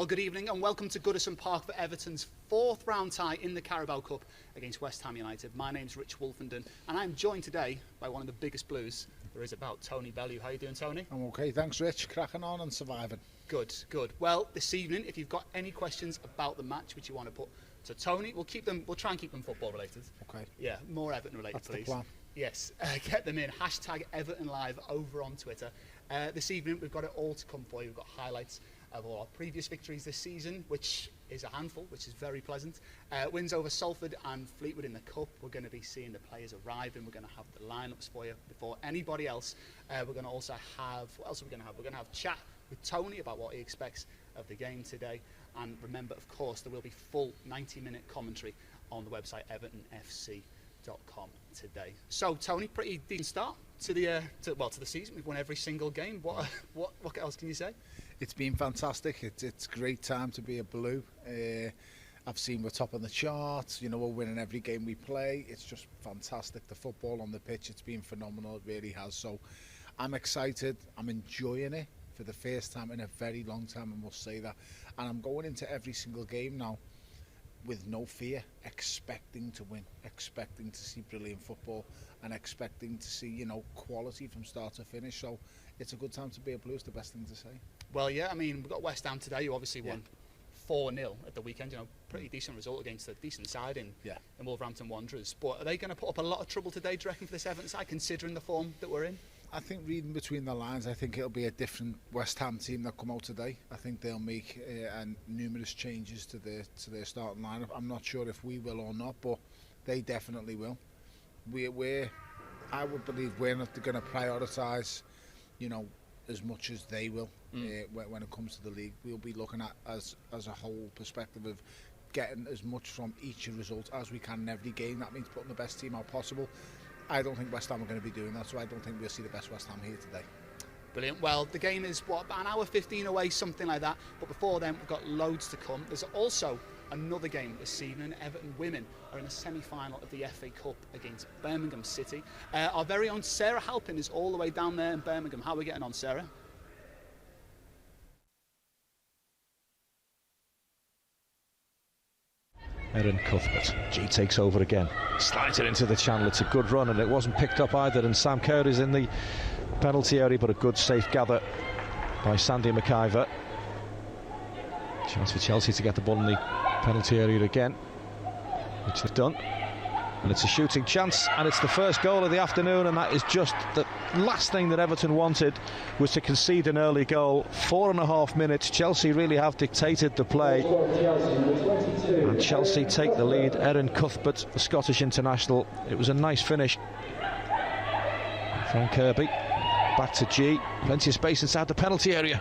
Well, good evening and welcome to Goodison Park for Everton's fourth round tie in the Carabao Cup against West Ham United. My name's Rich Wolfenden and I'm joined today by one of the biggest blues there is about, Tony Bellew. How are you doing, Tony? I'm okay, thanks Rich. Cracking on and surviving. Good, good. Well, this evening, if you've got any questions about the match which you want to put to Tony, we'll try and keep them football related. Okay. Yeah, more Everton related, That's please. The plan. Yes, get them in. Hashtag Everton Live over on Twitter. This evening, we've got it all to come for you. We've got highlights of all our previous victories this season, which is a handful, which is very pleasant. Wins over Salford and Fleetwood in the Cup. We're going to be seeing the players arriving. We're going to have the lineups for you before anybody else. We're going to also have, what else are we going to have? We're going to have chat with Tony about what he expects of the game today. And remember, of course, there will be full 90-minute commentary on the website evertonfc.com today. So, Tony, pretty decent start to the season. We've won every single game. What else can you say? It's been fantastic. It's a great time to be a Blue. I've seen we're top on the charts. You know, we're winning every game we play. It's just fantastic. The football on the pitch, it's been phenomenal. It really has. So I'm excited. I'm enjoying it for the first time in a very long time, I must say that. And I'm going into every single game now with no fear, expecting to win, expecting to see brilliant football and expecting to see, you know, quality from start to finish. So it's a good time to be a Blue, is the best thing to say. Well, yeah, I mean, we've got West Ham today, who obviously won 4-0 at the weekend. You know, pretty decent result against a decent side in Wolverhampton Wanderers. But are they going to put up a lot of trouble today, do you reckon, for this Everton side, considering the form that we're in? I think, reading between the lines, I think it'll be a different West Ham team that come out today. I think they'll make numerous changes to their starting lineup. I'm not sure if we will or not, but they definitely will. I would believe we're not going to prioritise, you know, as much as they will when it comes to the league. We'll be looking at as a whole perspective of getting as much from each result as we can in every game. That means putting the best team out possible. I don't think West Ham are going to be doing that, so I don't think we'll see the best West Ham here today. Brilliant. Well, the game is, about an hour 15 away, something like that. But before then, we've got loads to come. There's also another game this evening. Everton Women are in the semi-final of the FA Cup against Birmingham City. Our very own Sarah Halpin is all the way down there in Birmingham. How are we getting on, Sarah? Erin Cuthbert. G takes over again. Slides it into the channel. It's a good run and it wasn't picked up either. And Sam Kerr is in the penalty area, but a good safe gather by Sandy McIver. Chance for Chelsea to get the ball in the penalty area again, which they've done. And it's a shooting chance, and it's the first goal of the afternoon, and that is just the last thing that Everton wanted, was to concede an early goal. 4.5 minutes. Chelsea really have dictated the play, and Chelsea take the lead. Erin Cuthbert, the Scottish international. It was a nice finish. Frank Kirby back to G. Plenty of space inside the penalty area.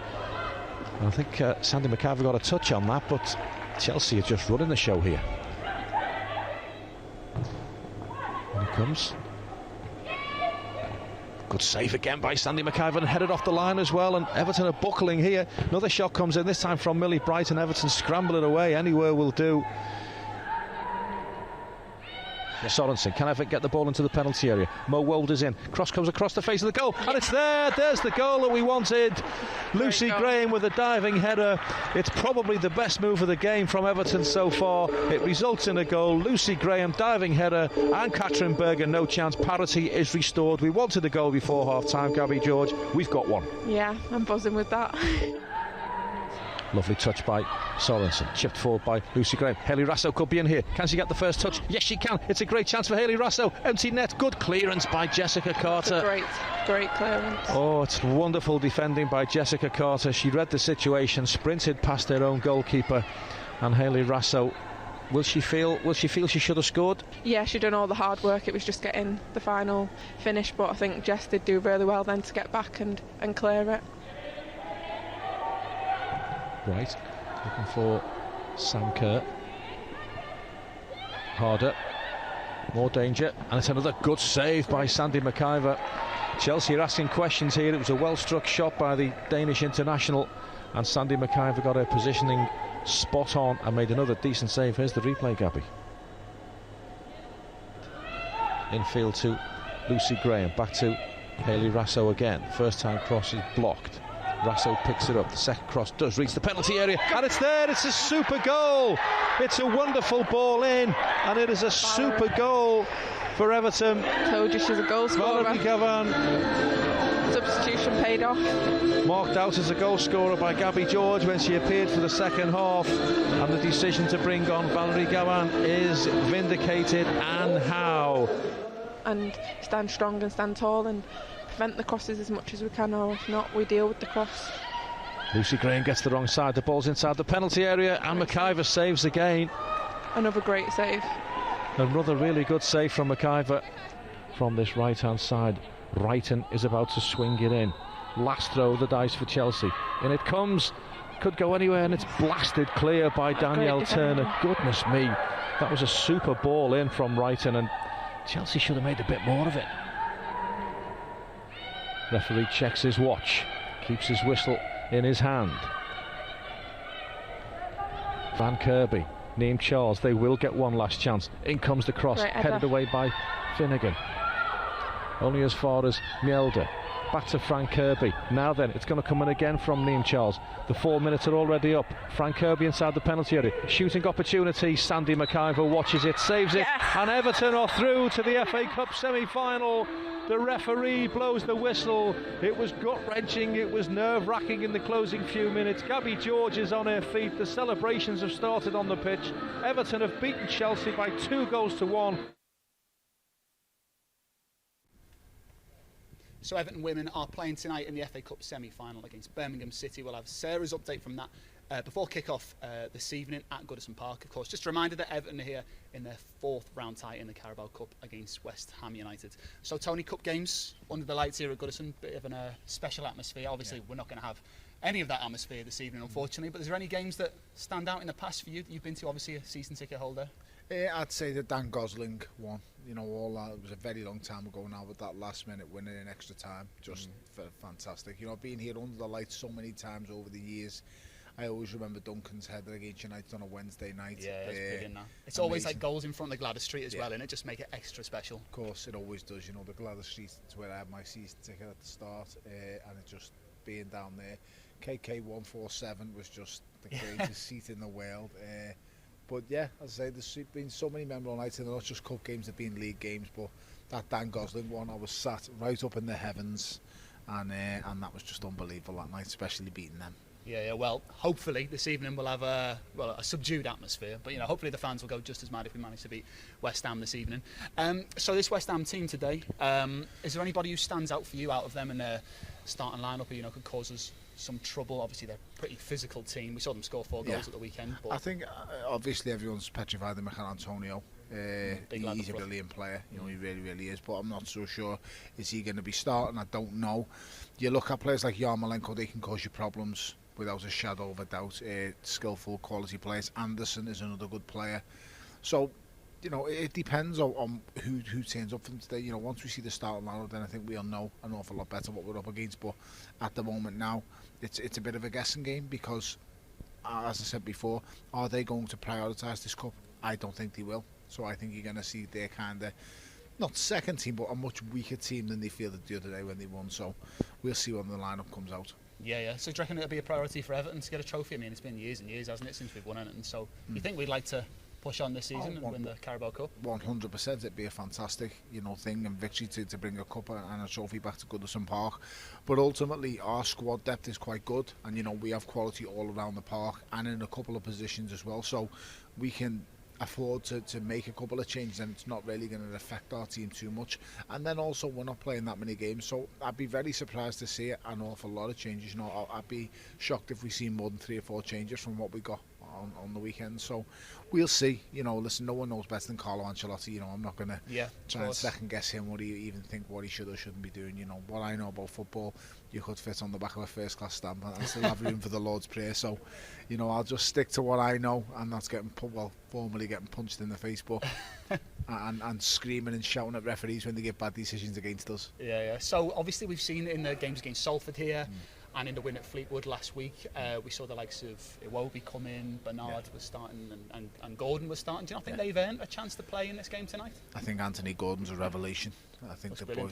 I think Sandy McIver got a touch on that, but Chelsea are just running the show here. And he comes. Good save again by Sandy McIver, and headed off the line as well, and Everton are buckling here. Another shot comes in, this time from Millie Brighton. Everton scramble it away, anywhere will do. Sorensen, can Everton get the ball into the penalty area? Mo Wolders in, cross comes across the face of the goal, and it's there. There's the goal that we wanted. Lucy Graham with a diving header. It's probably the best move of the game from Everton so far. It results in a goal. Lucy Graham, diving header, and Katrin Berger, no chance. Parity is restored. We wanted a goal before half time, Gabby George. We've got one. Yeah, I'm buzzing with that. Lovely touch by Sorensen, chipped forward by Lucy Graham. Hayley Rasso could be in here. Can she get the first touch? Yes, she can. It's a great chance for Hayley Rasso. Empty net. Good clearance by Jessica Carter. Great clearance. Oh, it's wonderful defending by Jessica Carter. She read the situation, sprinted past her own goalkeeper, and Hayley Rasso. Will she feel she should have scored? Yeah, she'd done all the hard work. It was just getting the final finish, but I think Jess did do really well then to get back and clear it. Right, looking for Sam Kerr. Harder, more danger, and it's another good save by Sandy McIver. Chelsea are asking questions here. It was a well-struck shot by the Danish international, and Sandy McIver got her positioning spot on and made another decent save. Here's the replay, Gabby. Infield to Lucy Graham, back to Hayley Rasso again. First time cross is blocked. Rasso picks it up. The second cross does reach the penalty area, and it's there. It's a super goal. It's a wonderful ball in, and it is a super goal for Everton. Told you she's a goal scorer. Valerie Gavan, substitution paid off. Marked out as a goal scorer by Gabby George when she appeared for the second half, and the decision to bring on Valerie Gavan is vindicated, and how. And stand strong and stand tall and prevent the crosses as much as we can, or if not, we deal with the cross. Lucy Graham gets the wrong side. The ball's inside the penalty area, and McIver saves again. Another great save. Another really good save from McIver from this right-hand side. Wrighton is about to swing it in. Last throw of the dice for Chelsea. In it comes. Could go anywhere, and it's blasted clear by Danielle Turner. Goodness me. That was a super ball in from Wrighton, and Chelsea should have made a bit more of it. Referee checks his watch, keeps his whistle in his hand. Van Kirby, Neem Charles, they will get one last chance. In comes the cross, headed away by Finnegan. Only as far as Mjelder. Back to Frank Kirby. Now then, it's going to come in again from Neem Charles. The 4 minutes are already up. Frank Kirby inside the penalty area. Shooting opportunity. Sandy McIver watches it, saves it, and Everton are through to the FA Cup semi-final. The referee blows the whistle. It was gut-wrenching, it was nerve-wracking in the closing few minutes. Gabby George is on her feet. The celebrations have started on the pitch. Everton have beaten Chelsea by 2-1. So Everton women are playing tonight in the FA Cup semi-final against Birmingham City. We'll have Sarah's update from that before kick-off this evening at Goodison Park. Of course, just a reminder that Everton are here in their 4th round tie in the Carabao Cup against West Ham United. So Tony, Cup games under the lights here at Goodison, bit of a special atmosphere. Obviously, we're not going to have any of that atmosphere this evening, unfortunately. But is there any games that stand out in the past for you that you've been to? Obviously, a season ticket holder. I'd say the Dan Gosling one. You know, all that, it was a very long time ago now, with that last minute winning in extra time, just fantastic. You know, being here under the lights so many times over the years, I always remember Duncan's header against United on a Wednesday night. Yeah, it's brilliant. That. It's amazing. Always like goals in front of the Gladys Street as well, and it just make it extra special. Of course, it always does. You know, the Gladys Street is where I had my season ticket at the start, and it just being down there. KK 147 was just the greatest seat in the world. But yeah, as I say, there's been so many memorable nights, and not just cup games, they've been league games. But that Dan Gosling one, I was sat right up in the heavens, and that was just unbelievable that night, especially beating them. Yeah. Well, hopefully this evening we'll have a subdued atmosphere, but hopefully the fans will go just as mad if we manage to beat West Ham this evening. So this West Ham team today, is there anybody who stands out for you out of them in their starting lineup who could cause us some trouble? Obviously they're a pretty physical team. We saw them score 4 goals at the weekend. But I think obviously everyone's petrified of Michael Antonio. He's a brilliant player, he really is, but I'm not so sure is he going to be starting. I don't know. You look at players like Yarmolenko, they can cause you problems without a shadow of a doubt. Skillful quality players. Anderson is another good player, so it depends on who turns up for them today. Once we see the starting lineup, then I think we'll know an awful lot better what we're up against. But at the moment now, it's a bit of a guessing game, because as I said before, are they going to prioritise this cup? I don't think they will. So I think you're going to see their kind of, not second team, but a much weaker team than they fielded the other day when they won. So we'll see when the lineup comes out. Yeah. So do you reckon it'll be a priority for Everton to get a trophy? I mean, it's been years and years, hasn't it, since we've won anything? So you think we'd like to push on this season and win the Carabao Cup? 100%. It'd be a fantastic, thing and victory to bring a cup and a trophy back to Goodison Park. But ultimately, our squad depth is quite good, and we have quality all around the park and in a couple of positions as well. So we can afford to make a couple of changes, and it's not really going to affect our team too much. And then also, we're not playing that many games, so I'd be very surprised to see an awful lot of changes. I'd be shocked if we see more than 3 or 4 changes from what we got on the weekend. So we'll see. Listen, no one knows better than Carlo Ancelotti. I'm not going to try and second guess him, what he even think what he should or shouldn't be doing. What I know about football, you could fit on the back of a first class stamp and still have room for the Lord's Prayer. So I'll just stick to what I know, and that's formally getting punched in the face, but and screaming and shouting at referees when they get bad decisions against us. Yeah. So obviously we've seen in the games against Salford here, and in the win at Fleetwood last week, we saw the likes of Iwobi come in, Bernard was starting, and Gordon was starting. Do you not think they've earned a chance to play in this game tonight? I think Anthony Gordon's a revelation. I think the boy,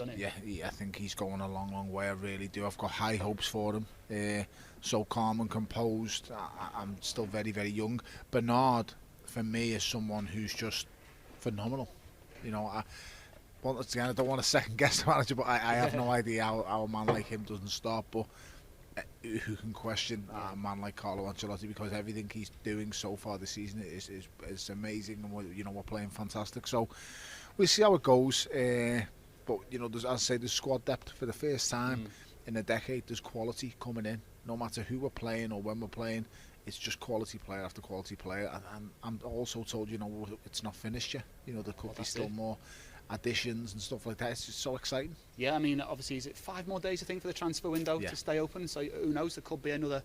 I think he's going a long way. I really do. I've got high hopes for him. So calm and composed. I'm still very young. Bernard, for me, is someone who's just phenomenal. You know, I don't want to second guess the manager, but I have no idea how a man like him doesn't start. But who can question a man like Carlo Ancelotti, because everything he's doing so far this season is amazing, and we're playing fantastic. So we'll see how it goes. But as I say, there's squad depth for the first time in a decade. There's quality coming in, no matter who we're playing or when we're playing. It's just quality player after quality player, and I'm also told it's not finished yet. There could be still more additions and stuff like that. It's just so exciting. Yeah, I mean, obviously, is it 5 more days, I think, for the transfer window to stay open? So who knows? There could be another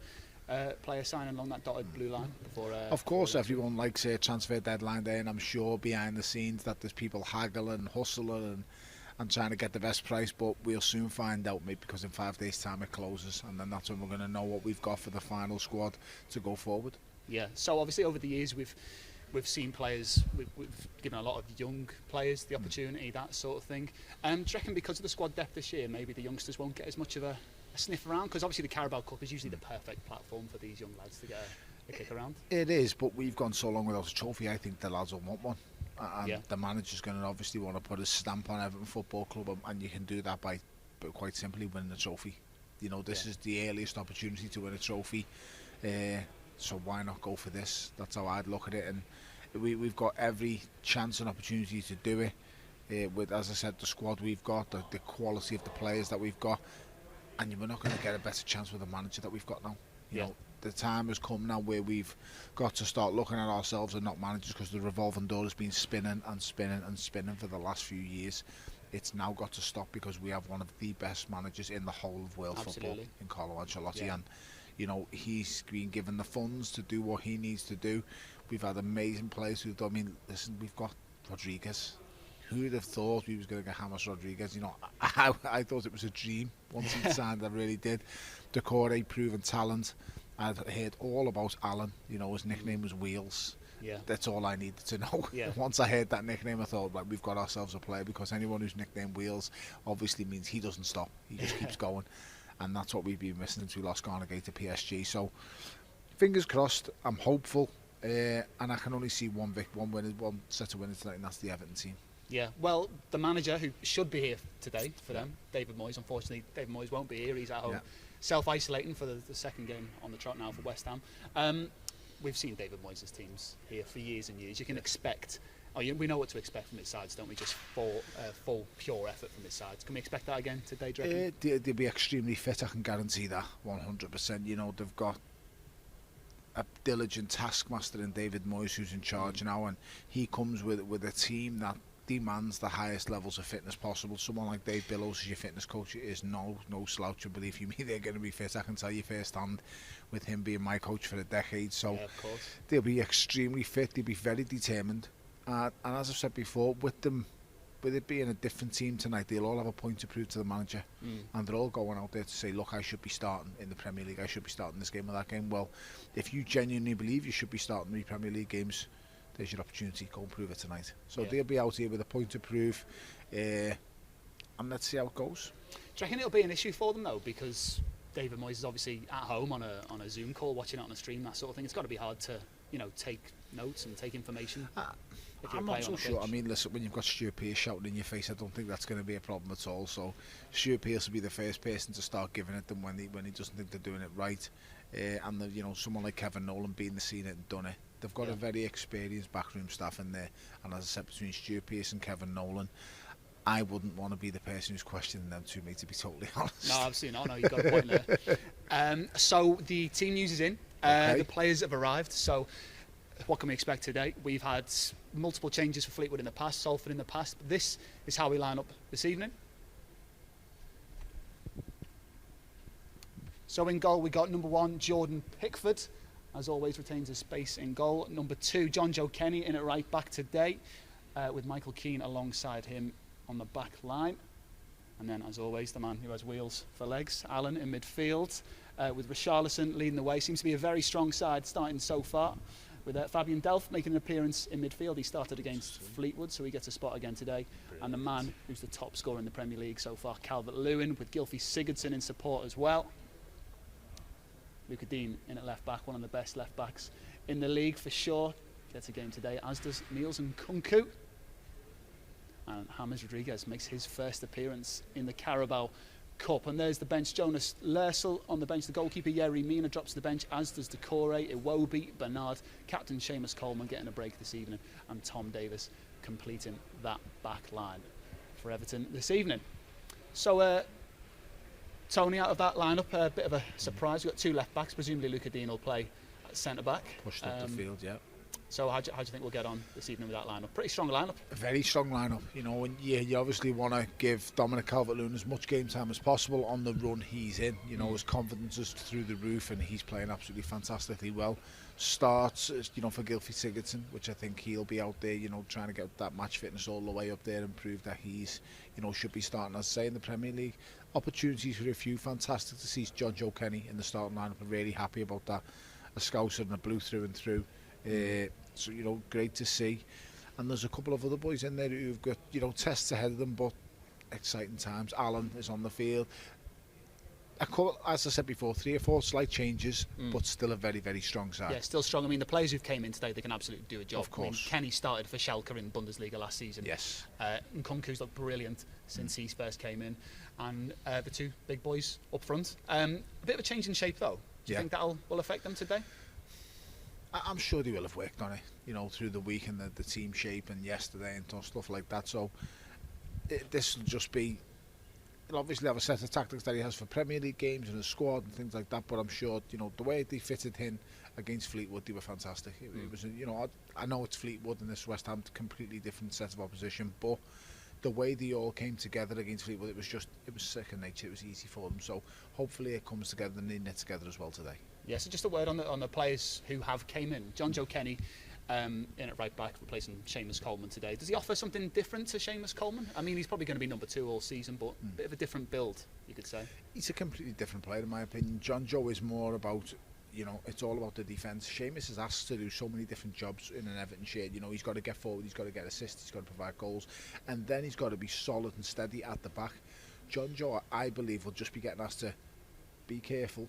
player signing along that dotted blue line before. Of course, everyone likes a transfer deadline day, and I'm sure behind the scenes that there's people haggling, hustling, and trying to get the best price. But we'll soon find out, mate, because in 5 days' time it closes, and then that's when we're going to know what we've got for the final squad to go forward. Yeah. So obviously, over the years, we've seen players, we've given a lot of young players the opportunity, that sort of thing. Do you reckon because of the squad depth this year, maybe the youngsters won't get as much of a sniff around? Because obviously the Carabao Cup is usually the perfect platform for these young lads to get a kick around. It is, but we've gone so long without a trophy, I think the lads will want one. And the manager's going to obviously want to put his stamp on Everton Football Club, and you can do that by quite simply winning a trophy. This is the earliest opportunity to win a trophy. So why not go for this? That's how I'd look at it, and we've got every chance and opportunity to do it. With, as I said, the squad we've got, the quality of the players that we've got, and we're not going to get a better chance with the manager that we've got now. You know, the time has come now where we've got to start looking at ourselves and not managers, because the revolving door has been spinning for the last few years. It's now got to stop, because we have one of the best managers in the whole of world football in Carlo Ancelotti, and he's been given the funds to do what he needs to do. We've had amazing players who've done. I mean, listen, we've got Rodriguez. Who would have thought we was going to get James Rodriguez? I thought it was a dream once he signed. I really did. Decore, proven talent. I'd heard all about Alan. His nickname was Wheels. Yeah. That's all I needed to know. Yeah. Once I heard that nickname, I thought, right, we've got ourselves a player, because anyone who's nicknamed Wheels obviously means he doesn't stop. He just keeps going. And that's what we've been missing since we lost Garnegate to PSG. So, fingers crossed. I'm hopeful, and I can only see one set of winners tonight, and that's the Everton team. Yeah, well, the manager, who should be here today for them, David Moyes. Unfortunately, David Moyes won't be here. He's at home, self-isolating for the second game on the trot now for West Ham. We've seen David Moyes' teams here for years and years. You can expect. We know what to expect from his sides, don't we? Just full pure effort from his sides. Can we expect that again today, do you reckon? They'll be extremely fit, I can guarantee that, 100%. They've got a diligent taskmaster in David Moyes, who's in charge now, and he comes with a team that demands the highest levels of fitness possible. Someone like Dave Bellews as your fitness coach is no slouch, and believe you me, they're going to be fit. I can tell you firsthand, with him being my coach for a decade. So of course, they'll be extremely fit. They'll be very determined. And as I've said before, with it being a different team tonight, they'll all have a point to prove to the manager, and they're all going out there to say, look, I should be starting in the Premier League, I should be starting this game or that game. Well, if you genuinely believe you should be starting the Premier League games, there's your opportunity. Go and prove it tonight. So they'll be out here with a point to prove, and let's see how it goes. Do you reckon it'll be an issue for them though, because David Moyes is obviously at home on a Zoom call, watching it on a stream, that sort of thing? It's got to be hard to take notes and take information. I'm not so sure. I mean, listen, when you've got Stuart Pearce shouting in your face, I don't think that's going to be a problem at all. So Stuart Pearce will be the first person to start giving it them when he doesn't think they're doing it right. And someone like Kevin Nolan being the seen it and done it. They've got a very experienced backroom staff in there, and as I said, between Stuart Pearce and Kevin Nolan, I wouldn't want to be the person who's questioning them to me, to be totally honest. No, absolutely not. No, you've got a point there. So the team news is in. The players have arrived. So what can we expect today? We've had multiple changes for Fleetwood in the past, Salford in the past. But this is how we line up this evening. So in goal, we got number 1, Jordan Pickford. As always, retains his space in goal. Number 2, John Joe Kenny in at right back today, with Michael Keane alongside him on the back line. And then, as always, the man who has wheels for legs, Alan in midfield. with Richarlison leading the way. Seems to be a very strong side starting so far, with Fabian Delph making an appearance in midfield. He started against Fleetwood, so he gets a spot again today. Brilliant. And the man who's the top scorer in the Premier League so far, Calvert-Lewin, with Gylfi Sigurdsson in support as well. Luca Dean in at left back, one of the best left backs in the league for sure. Gets a game today, as does Niels Nkunku. And James Rodriguez makes his first appearance in the Carabao Cup. And there's the bench. Jonas Lersel on the bench. The goalkeeper, Yerry Mina, drops to the bench, as does Decore, Iwobi, Bernard, captain Seamus Coleman getting a break this evening, and Tom Davis completing that back line for Everton this evening. So, Tony, out of that lineup, a bit of a surprise. We've got two left backs. Presumably Luca Dean will play at centre back. Pushed up the field, yeah. So how do you think we'll get on this evening with that lineup? Pretty strong lineup. A very strong lineup, you know, and you obviously want to give Dominic Calvert-Lewin as much game time as possible on the run he's in. You know, his confidence is through the roof and he's playing absolutely fantastically well. Starts, you know, for Gylfi Sigurdsson, which I think he'll be out there, you know, trying to get that match fitness all the way up there and prove that he's, you know, should be starting, as I say, in the Premier League. Opportunities for a few. Fantastic to see John Joe Kenny in the starting lineup. I'm really happy about that. A Scouser and a Blue through and through. So, you know, great to see. And there's a couple of other boys in there who've got, you know, tests ahead of them, but exciting times. Alan is on the field. As I said before, 3 or 4 slight changes, but still a very, very strong side. Yeah, still strong. I mean, the players who've came in today, they can absolutely do a job. Of course. I mean, Kenny started for Schalke in Bundesliga last season. Yes. Nkunku's looked brilliant since he first came in. And the two big boys up front. A bit of a change in shape, though. Do you think that will affect them today? I'm sure they will have worked on it, you know, through the week and the team shape and yesterday and stuff like that. So this will just be, he'll obviously have a set of tactics that he has for Premier League games and his squad and things like that. But I'm sure, you know, the way they fitted him against Fleetwood, they were fantastic. It was, you know, I know it's Fleetwood and this West Ham, completely different set of opposition, but the way they all came together against Fleetwood, it was second nature. It was easy for them. So hopefully it comes together and they knit together as well today. Yeah, so just a word on the players who have came in. John Joe Kenny in at right back, replacing Seamus Coleman today. Does he offer something different to Seamus Coleman? I mean, he's probably going to be number 2 all season, but a bit of a different build, you could say. He's a completely different player, in my opinion. John Joe is more about, you know, it's all about the defence. Seamus is asked to do so many different jobs in an Everton shirt. You know, he's got to get forward, he's got to get assists, he's got to provide goals, and then he's got to be solid and steady at the back. John Joe, I believe, will just be getting asked to be careful.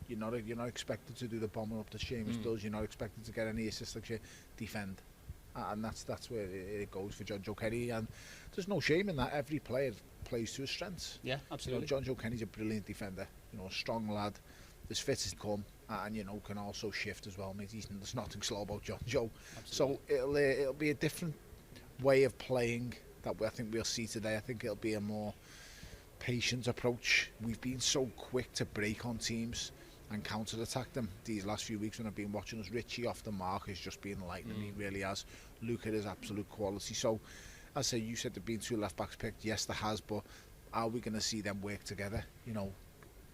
You're not expected to do the bombing up that Seamus does. You're not expected to get any assists like you defend, and that's where it goes for John Joe Kenny. And there's no shame in that. Every player plays to his strengths. Yeah, absolutely. You know, John Joe Kenny's a brilliant defender. You know, a strong lad, as fit as he come, and you know can also shift as well. Mate, there's nothing slow about John Joe. Absolutely. So it'll be a different way of playing that I think we'll see today. I think it'll be a more patient approach. We've been so quick to break on teams and counter-attack them these last few weeks when I've been watching us. Richie off the mark has just been lightning. He really has. Luca is absolute quality. So, as I say, you said there have been 2 left-backs picked. Yes, there has, but are we going to see them work together? You know,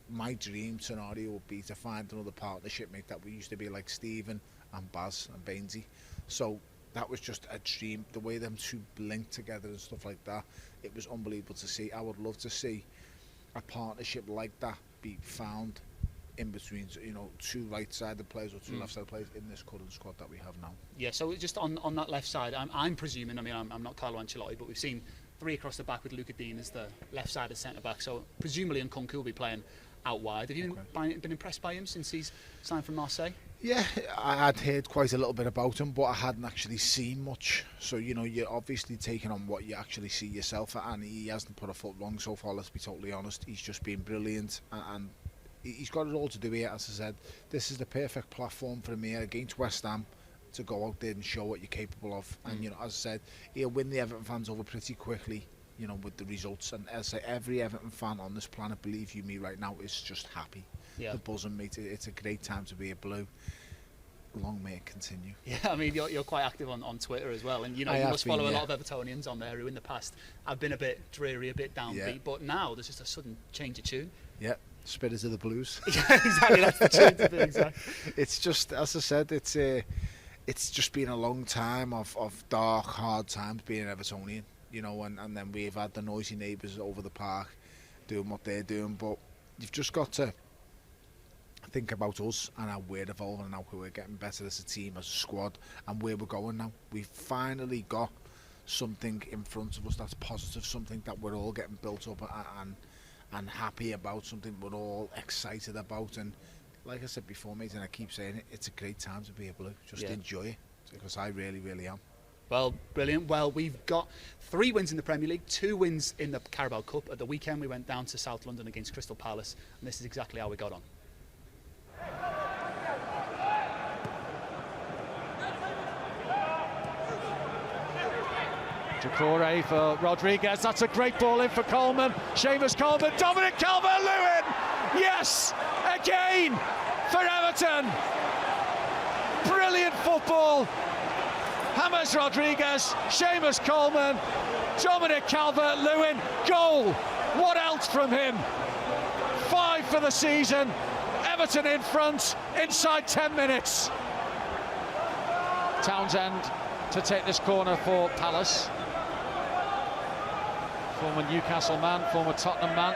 my dream scenario would be to find another partnership mate that we used to be like Stephen and Baz and Bainesy. So that was just a dream. The way them 2 linked together and stuff like that, it was unbelievable to see. I would love to see a partnership like that be found in between, you know, 2 right-sided players or 2 left-sided players in this current squad that we have now. Yeah, so just on that left side, I'm presuming, I mean, I'm not Carlo Ancelotti, but we've seen 3 across the back with Luca Dean as the left-sided centre-back, so presumably Nkunku will be playing out wide. Have you been impressed by him since he's signed from Marseille? Yeah, I had heard quite a little bit about him, but I hadn't actually seen much. So, you know, you're obviously taking on what you actually see yourself, and he hasn't put a foot wrong so far, let's be totally honest. He's just been brilliant, and he's got it all to do here. As I said, this is the perfect platform for him here against West Ham to go out there and show what you're capable of. And, you know, as I said, he'll win the Everton fans over pretty quickly, you know, with the results. And as I say, every Everton fan on this planet, believe you me right now, is just happy. Yeah. The buzzing, mate. It's a great time to be a Blue. Long may it continue. Yeah, I mean, you're quite active on Twitter as well, and you know, you must follow a lot of Evertonians on there who in the past have been a bit dreary, a bit downbeat, but now there's just a sudden change of tune. Yeah, spirit of the Blues. Yeah, exactly, that's the tune to be exact. It's just, as I said, it's just been a long time of dark, hard times being an Evertonian, you know, and then we've had the noisy neighbours over the park doing what they're doing, but you've just got to think about us and how we're evolving and how we're getting better as a team, as a squad, and where we're going now. We've finally got something in front of us that's positive, something that we're all getting built up and happy about, something we're all excited about. And like I said before, mate, and I keep saying it, it's a great time to be able to just enjoy it, because I really, really am. Well, brilliant. Well, we've got 3 wins in the Premier League, 2 wins in the Carabao Cup. At the weekend, we went down to South London against Crystal Palace, and this is exactly how we got on. Decore for Rodriguez. That's a great ball in for Coleman. Seamus Coleman, Dominic Calvert-Lewin. Yes, again for Everton. Brilliant football. James Rodriguez, Seamus Coleman, Dominic Calvert-Lewin. Goal. What else from him? 5 for the season. Everton in front inside 10 minutes. Townsend to take this corner for Palace. Former Newcastle man, former Tottenham man.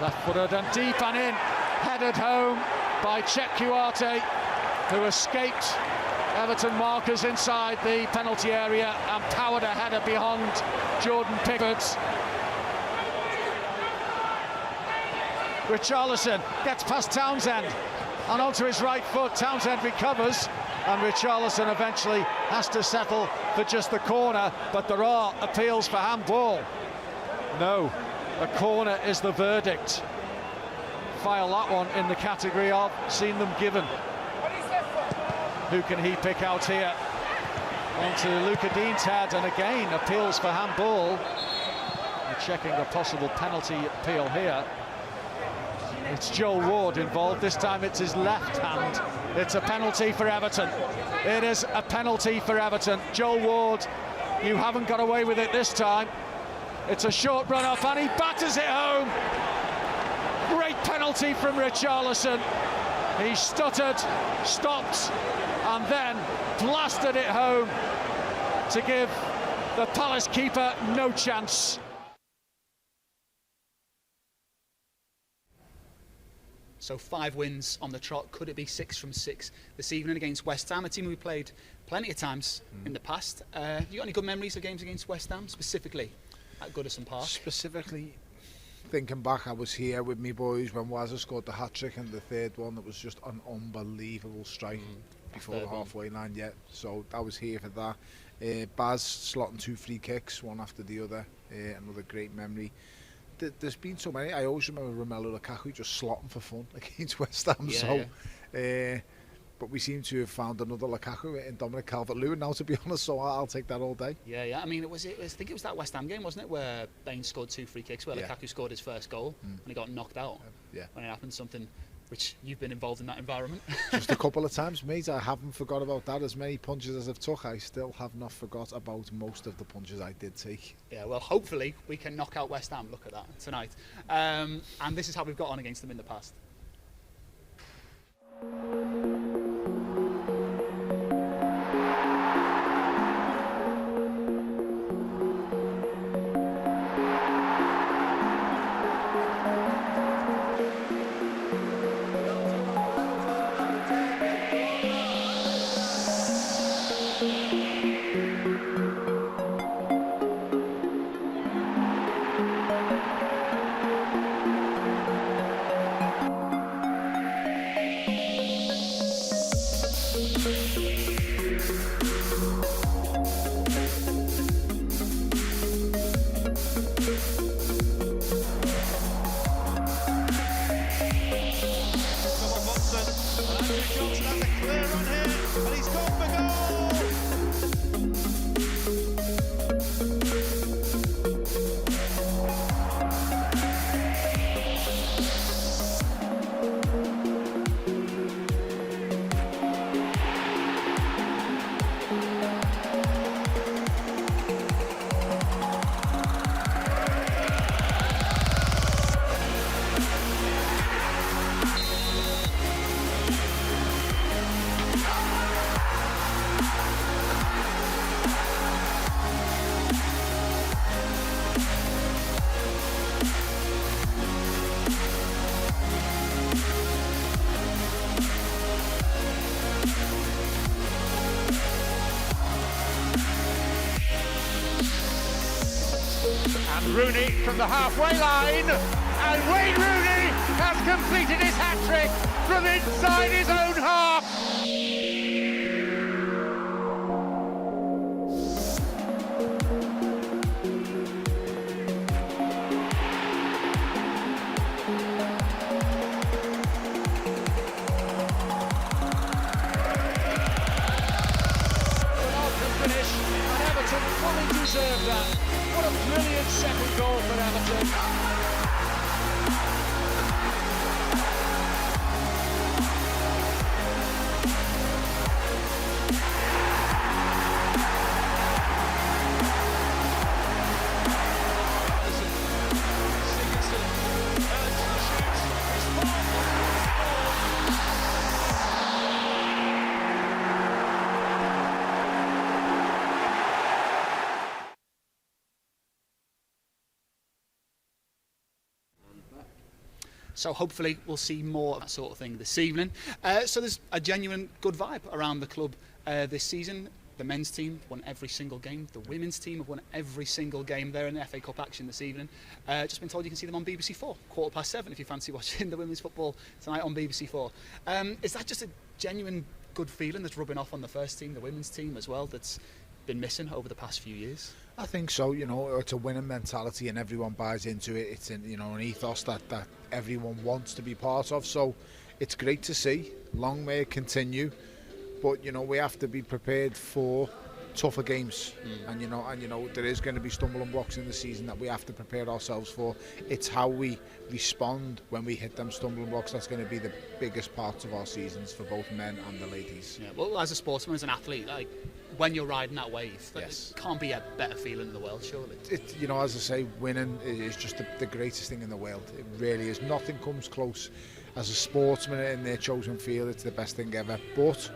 Left-footed and deep and in. Headed home by Chet Kuate, who escaped Everton markers inside the penalty area and powered a header behind Jordan Pickford. Richarlison gets past Townsend and onto his right foot. Townsend recovers, and Richarlison eventually has to settle for just the corner, but there are appeals for handball. No, a corner is the verdict. File that one in the category of seen them given. Who can he pick out here? Onto Luca Dean's head, and again appeals for handball. We're checking a possible penalty appeal here. It's Joel Ward involved. This time it's his left hand. It's a penalty for Everton. It is a penalty for Everton. Joel Ward, you haven't got away with it this time. It's a short run up and he batters it home. Great penalty from Richarlison. He stuttered, stopped, and then blasted it home to give the Palace keeper no chance. So 5 wins on the trot. Could it be 6 from 6 this evening against West Ham, a team we played plenty of times in the past? Have you got any good memories of games against West Ham, specifically at Goodison Park? Specifically, thinking back, I was here with me boys when Wazza scored the hat-trick, and the third one that was just an unbelievable strike before the halfway line. Yeah, so I was here for that. Baz slotting 2 free kicks, one after the other. Another great memory. There's been so many. I always remember Romelu Lukaku just slotting for fun against West Ham. But we seem to have found another Lukaku in Dominic Calvert-Lewin now, to be honest, so I'll take that all day. Yeah. I mean, I think it was that West Ham game, wasn't it, where Bain scored 2 free kicks, where Lukaku scored his first goal and he got knocked out. When it happened, something which you've been involved in that environment. Just a couple of times, mate. I haven't forgot about that. As many punches as I've took, I still have not forgot about most of the punches I did take. Yeah, well, hopefully we can knock out West Ham. Look at that tonight. And this is how we've got on against them in the past. And Rooney from the halfway line, and Wayne Rooney has completed his hat-trick from inside his own half. Finish, and Everton fully deserved that. What a brilliant second goal for Everton. So hopefully we'll see more of that sort of thing this evening. So there's a genuine good vibe around the club this season. The men's team won every single game. The women's team have won every single game. They're in the FA Cup action this evening. Just been told you can see them on BBC 4, 7:15 if you fancy watching the women's football tonight on BBC 4. Is that just a genuine good feeling that's rubbing off on the first team, the women's team as well, that's been missing over the past few years? I think so. You know, it's a winning mentality and everyone buys into it. It's an ethos that everyone wants to be part of. So it's great to see. Long may it continue. But we have to be prepared for tougher games, and there is going to be stumbling blocks in the season that we have to prepare ourselves for. It's how we respond when we hit them stumbling blocks that's going to be the biggest parts of our seasons for both men and the ladies. Yeah, well, as a sportsman, as an athlete, like when you're riding that wave, yes, it can't be a better feeling in the world, surely. As I say, winning is just the greatest thing in the world. It really is. Nothing comes close. As a sportsman in their chosen field, it's the best thing ever. But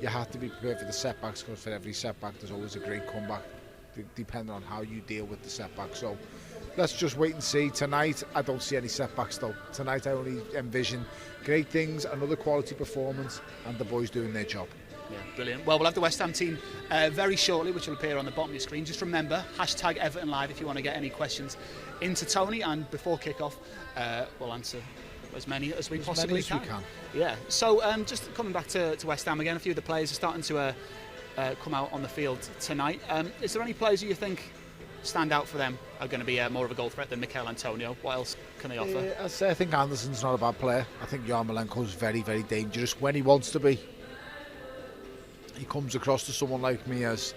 you have to be prepared for the setbacks, because for every setback there's always a great comeback, depending on how you deal with the setback. So let's just wait and see. Tonight I don't see any setbacks though. Tonight I only envision great things, another quality performance, and the boys doing their job. Yeah, brilliant. Well, we'll have the West Ham team very shortly, which will appear on the bottom of your screen. Just remember, hashtag Everton Live if you want to get any questions into Tony, and before kick-off we'll answer as many as we possibly can. Yeah. So just coming back to West Ham again, a few of the players are starting to come out on the field tonight. Is there any players who you think stand out for them are going to be more of a goal threat than Mikel Antonio? What else can they offer? I think Anderson's not a bad player. I think Yarmolenko's very, very dangerous when he wants to be. He comes across to someone like me as,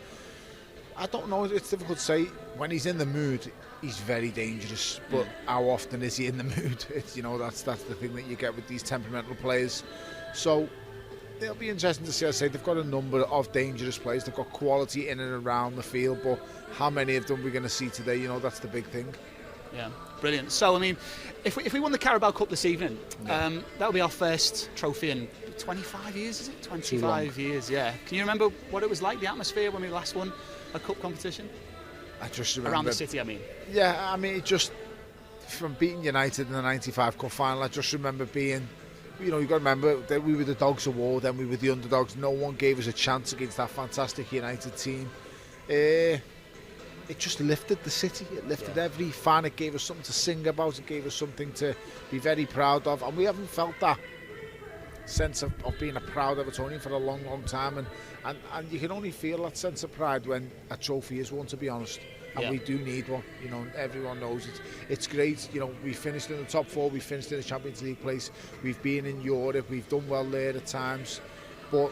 I don't know, it's difficult to say. When he's in the mood, he's very dangerous, but how often is he in the mood? It's, that's the thing that you get with these temperamental players. So it'll be interesting to see. I say they've got a number of dangerous players. They've got quality in and around the field, but how many of them we're going to see today? That's the big thing. Yeah, brilliant. So I mean, if we won the Carabao Cup this evening, that'll be our first trophy in 25 years, is it? 25 years, yeah. Can you remember what it was like, the atmosphere when we last won a cup competition? I just remember around the city, I mean. Yeah, I mean, it just, from beating United in the 95 cup final, I just remember being, you've got to remember that we were the dogs of war, then we were the underdogs. No one gave us a chance against that fantastic United team. It just lifted the city. It lifted every fan. It gave us something to sing about. It gave us something to be very proud of. And we haven't felt that sense of being a proud Evertonian for a long, long time. And you can only feel that sense of pride when a trophy is won, to be honest. And we do need one. Everyone knows it. It's great. We finished in the top four. We finished in the Champions League place. We've been in Europe. We've done well there at times. But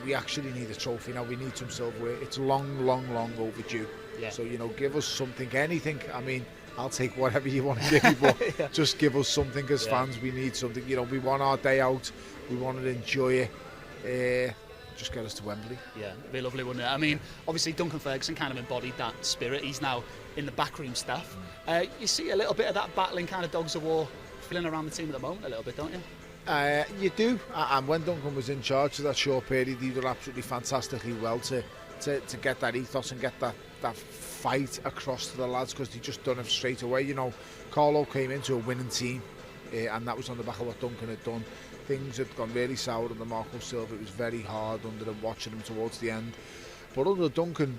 we actually need a trophy now. We need some silverware. It's long, long, long overdue. Yeah. So, give us something, anything. I mean, I'll take whatever you want to give me, but just give us something as fans. We need something. We want our day out. We want to enjoy it. Just get us to Wembley. Yeah, it'd be lovely, wouldn't it? I mean, obviously Duncan Ferguson kind of embodied that spirit. He's now in the backroom staff. You see a little bit of that battling kind of dogs of war feeling around the team at the moment a little bit, don't you? You do. And when Duncan was in charge of that short period, he did absolutely fantastically well to get that ethos and get that fight across to the lads, because they just done it straight away. Carlo came into a winning team, and that was on the back of what Duncan had done. Things had gone really sour under Marco Silva. It was very hard under them, watching him towards the end. But under Duncan,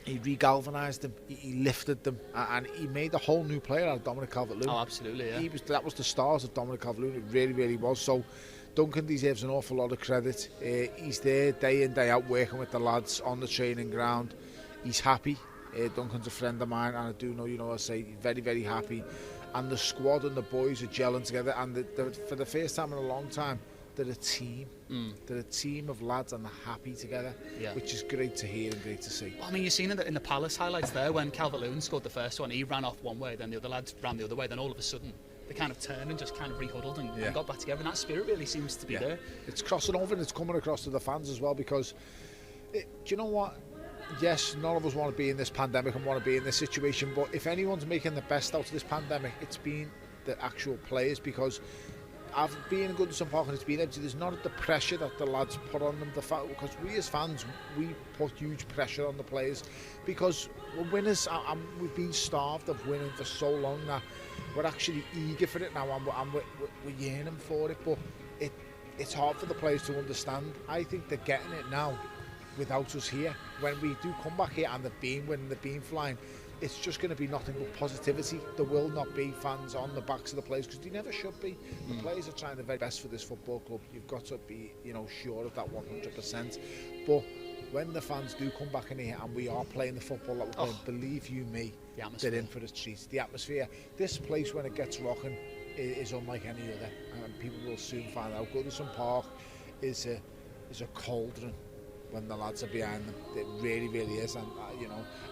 he re-galvanised them, he lifted them, and he made a whole new player out of Dominic Calvert-Lewin. Oh, absolutely, yeah. That was the stars of Dominic Calvert-Lewin. It really, really was. So Duncan deserves an awful lot of credit. He's there day in, day out, working with the lads on the training ground. He's happy. Duncan's a friend of mine, and I do know, I say, very, very happy. And the squad and the boys are gelling together, and for the first time in a long time, they're a team. They're a team of lads, and they're happy together, which is great to hear and great to see. Well, I mean, you've seen in the Palace highlights there, when Calvert-Lewin scored the first one, he ran off one way, then the other lads ran the other way, then all of a sudden they kind of turned and just kind of re-huddled and got back together, and that spirit really seems to be there. It's crossing over, and it's coming across to the fans as well, because do you know what? Yes, none of us want to be in this pandemic and want to be in this situation, but if anyone's making the best out of this pandemic, it's been the actual players, because I've been in Goodison Park and it's been empty. There's not the pressure that the lads put on them, because we as fans, we put huge pressure on the players, because we're winners, and we've been starved of winning for so long that we're actually eager for it now, and we're yearning for it, but it's hard for the players to understand. I think they're getting it now without us here. When we do come back here and they've been winning, they've been flying, it's just going to be nothing but positivity. There will not be fans on the backs of the players, because they never should be. The players are trying their very best for this football club. You've got to be, sure of that 100%. But when the fans do come back in here and we are playing the football that we're playing, believe you me, they're in for a treat. The atmosphere, this place when it gets rocking is unlike any other, and people will soon find out. Goodison Park is a cauldron when the lads are behind them. It really, really is. And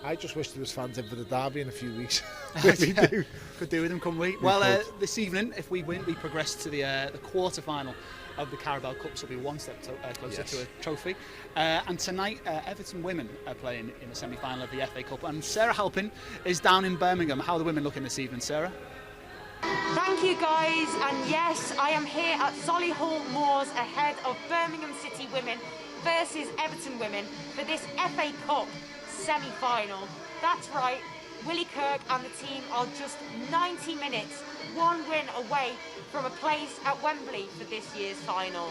I just wish there was fans in for the derby in a few weeks. We do. Could do with them, couldn't we? Well, this evening, if we win, we progress to the quarter-final of the Carabao Cup, so we'll be one step closer to a trophy. And tonight, Everton Women are playing in the semi-final of the FA Cup, and Sarah Halpin is down in Birmingham. How are the women looking this evening, Sarah? Thank you, guys, and yes, I am here at Solihull Moors ahead of Birmingham City Women versus Everton Women for this FA Cup semi-final. That's right, Willie Kirk and the team are just 90 minutes, one win away from a place at Wembley for this year's final.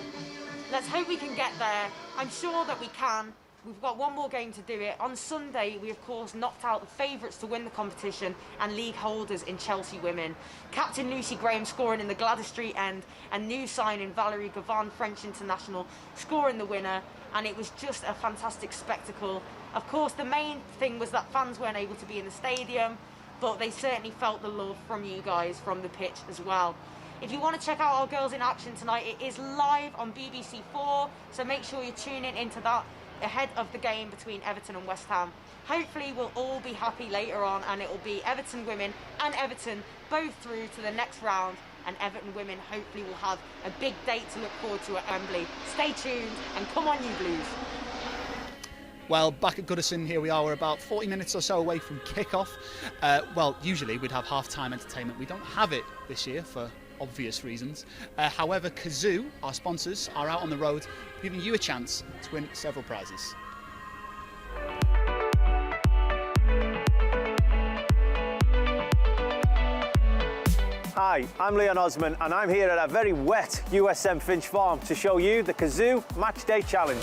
Let's hope we can get there. I'm sure that we can. We've got one more game to do it. On Sunday, we of course knocked out the favourites to win the competition and league holders in Chelsea Women. Captain Lucy Graham scoring in the Gladys Street end, and new signing Valerie Gavin, French international, scoring the winner. And it was just a fantastic spectacle. Of course, the main thing was that fans weren't able to be in the stadium, but they certainly felt the love from you guys from the pitch as well. If you want to check out our girls in action tonight, it is live on BBC 4, so make sure you're tuning into that ahead of the game between Everton and West Ham. Hopefully we'll all be happy later on, and it will be Everton Women and Everton both through to the next round, and Everton Women hopefully will have a big date to look forward to at Wembley. Stay tuned and come on you Blues. Well, back at Goodison, here we are. We're about 40 minutes or so away from kickoff. Well, usually we'd have half-time entertainment. We don't have it this year for obvious reasons. However, Kazoo, our sponsors, are out on the road giving you a chance to win several prizes. Hi, I'm Leon Osman, and I'm here at a very wet USM Finch Farm to show you the Kazoo Matchday Challenge.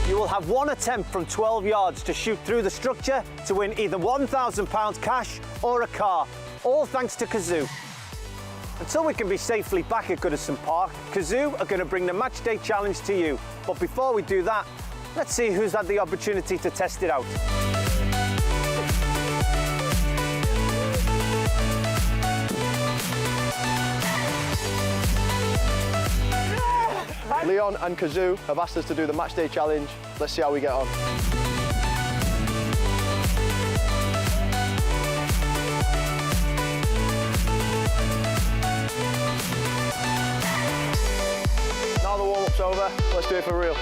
You will have one attempt from 12 yards to shoot through the structure to win either £1,000 cash or a car, all thanks to Kazoo. Until we can be safely back at Goodison Park, Kazoo are going to bring the Matchday Challenge to you. But before we do that, let's see who's had the opportunity to test it out. Leon and Kazoo have asked us to do the Matchday Challenge. Let's see how we get on. Now the warm-up's over, let's do it for real.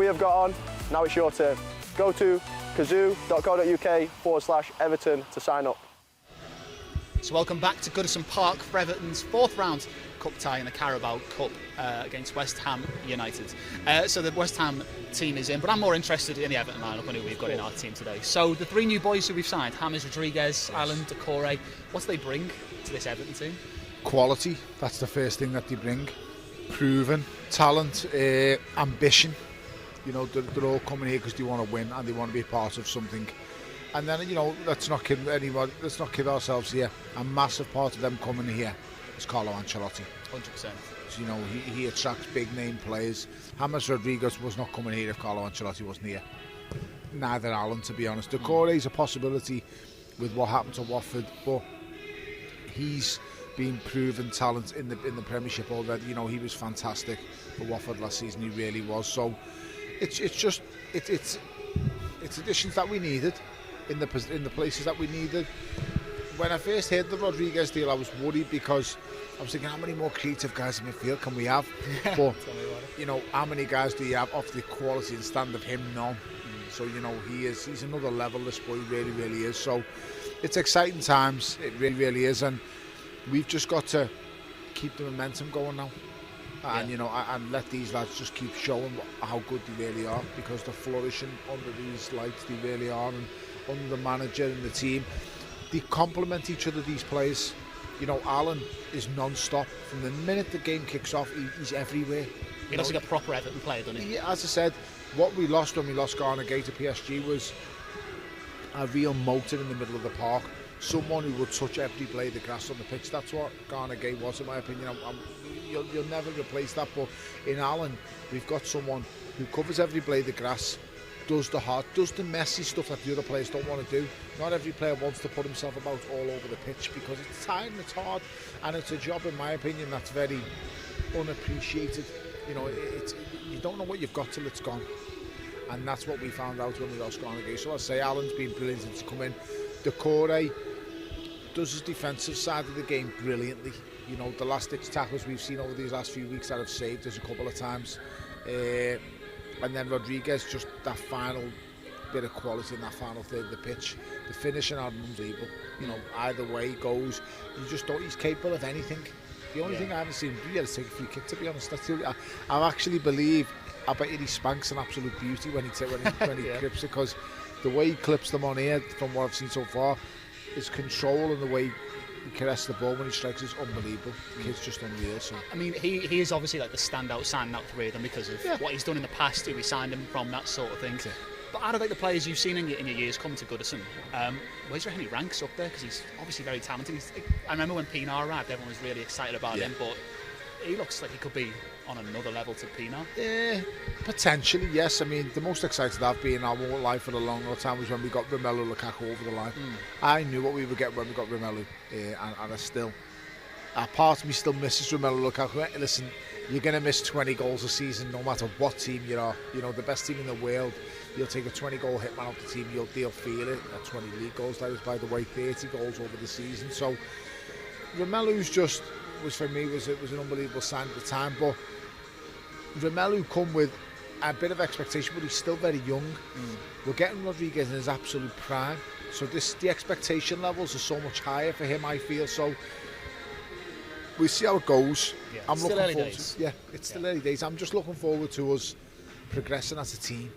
we have got on. Now it's your turn. Go to kazoo.co.uk/Everton to sign up. So welcome back to Goodison Park for Everton's 4th round cup tie in the Carabao Cup against West Ham United. So the West Ham team is in, but I'm more interested in the Everton lineup and who we've got in our team today. So the 3 new boys who we've signed, James Rodriguez, Alan, Decore, what do they bring to this Everton team? Quality, that's the first thing that they bring. Proven talent, ambition. You know, they're all coming here because they want to win and they want to be part of something. And then, you know, let's not kid ourselves here. A massive part of them coming here is Carlo Ancelotti. 100%. So, you know, he attracts big name players. James Rodriguez was not coming here if Carlo Ancelotti wasn't here. Neither Alan, to be honest. Decore is a possibility with what happened to Watford, but he's been proven talent in the Premiership already. You know, he was fantastic for Watford last season. He really was. So it's additions that we needed in the places that we needed. When I first heard the Rodriguez deal, I was worried because I was thinking, how many more creative guys in midfield can we have? But you know, how many guys do you have off the quality and stand of him? None. So you know, he's another level. This boy really is. So it's exciting times. It really is, and we've just got to keep the momentum going now. And you know, and let these lads just keep showing how good they really are, because they're flourishing under these lights. They really are, and under the manager and the team, they complement each other. These players, you know, Alan is non-stop from the minute the game kicks off. He's everywhere. He looks like a proper Everton player, doesn't he? Yeah, as I said, what we lost when we lost Garner Gay to PSG was a real motor in the middle of the park. Someone who would touch every blade of grass on the pitch. That's what Garner Gay was, in my opinion. You'll never replace that, but in Alan, we've got someone who covers every blade of grass, does the messy stuff that the other players don't want to do. Not every player wants to put himself about all over the pitch because it's tiring, it's hard, and it's a job, in my opinion, that's very unappreciated. You know, you don't know what you've got till it's gone, and that's what we found out when we lost Garner Gay. So I say Alan's been brilliant to come in. Decore does his defensive side of the game brilliantly. You know, the last-ditch tackles we've seen over these last few weeks that have saved us a couple of times. And then Rodriguez, just that final bit of quality in that final third of the pitch. The finishing are unbelievable. You know, either way he goes, you just don't. He's capable of anything. The only thing I haven't seen him do yet is take a free kick, to be honest. That's I actually believe, I bet he spanks an absolute beauty when he clips it, because the way he clips them on here, from what I've seen so far, his control and the way he caresses the ball when he strikes is unbelievable. The kid's just unreal. So I mean, he is obviously like the standout career then because of what he's done in the past, who we signed him from, that sort of thing. But out of like the players you've seen in your years coming to Goodison, where's your Henry ranks up there? Because he's obviously very talented. I remember when Pinar arrived, everyone was really excited about him, but he looks like he could be on another level to Pinar. Potentially, yes. I mean, the most excited I've been in our whole life for a long time was when we got Romelu Lukaku over the line. I knew what we would get when we got Romelu, and I still, a part of me still misses Romelu Lukaku. Listen, you're going to miss 20 goals a season no matter what team you are. You know, the best team in the world, you'll take a 20-goal hitman off the team, you'll feel it. 20 league goals, that is, by the way, 30 goals over the season. So Romelu's just, for me, was an unbelievable sign at the time, but Romelu come with a bit of expectation, but he's still very young. We're getting Rodriguez in his absolute prime, so the expectation levels are so much higher for him, I feel. So we'll see how it goes. I'm looking forward to, it's still early days. I'm just looking forward to us progressing as a team.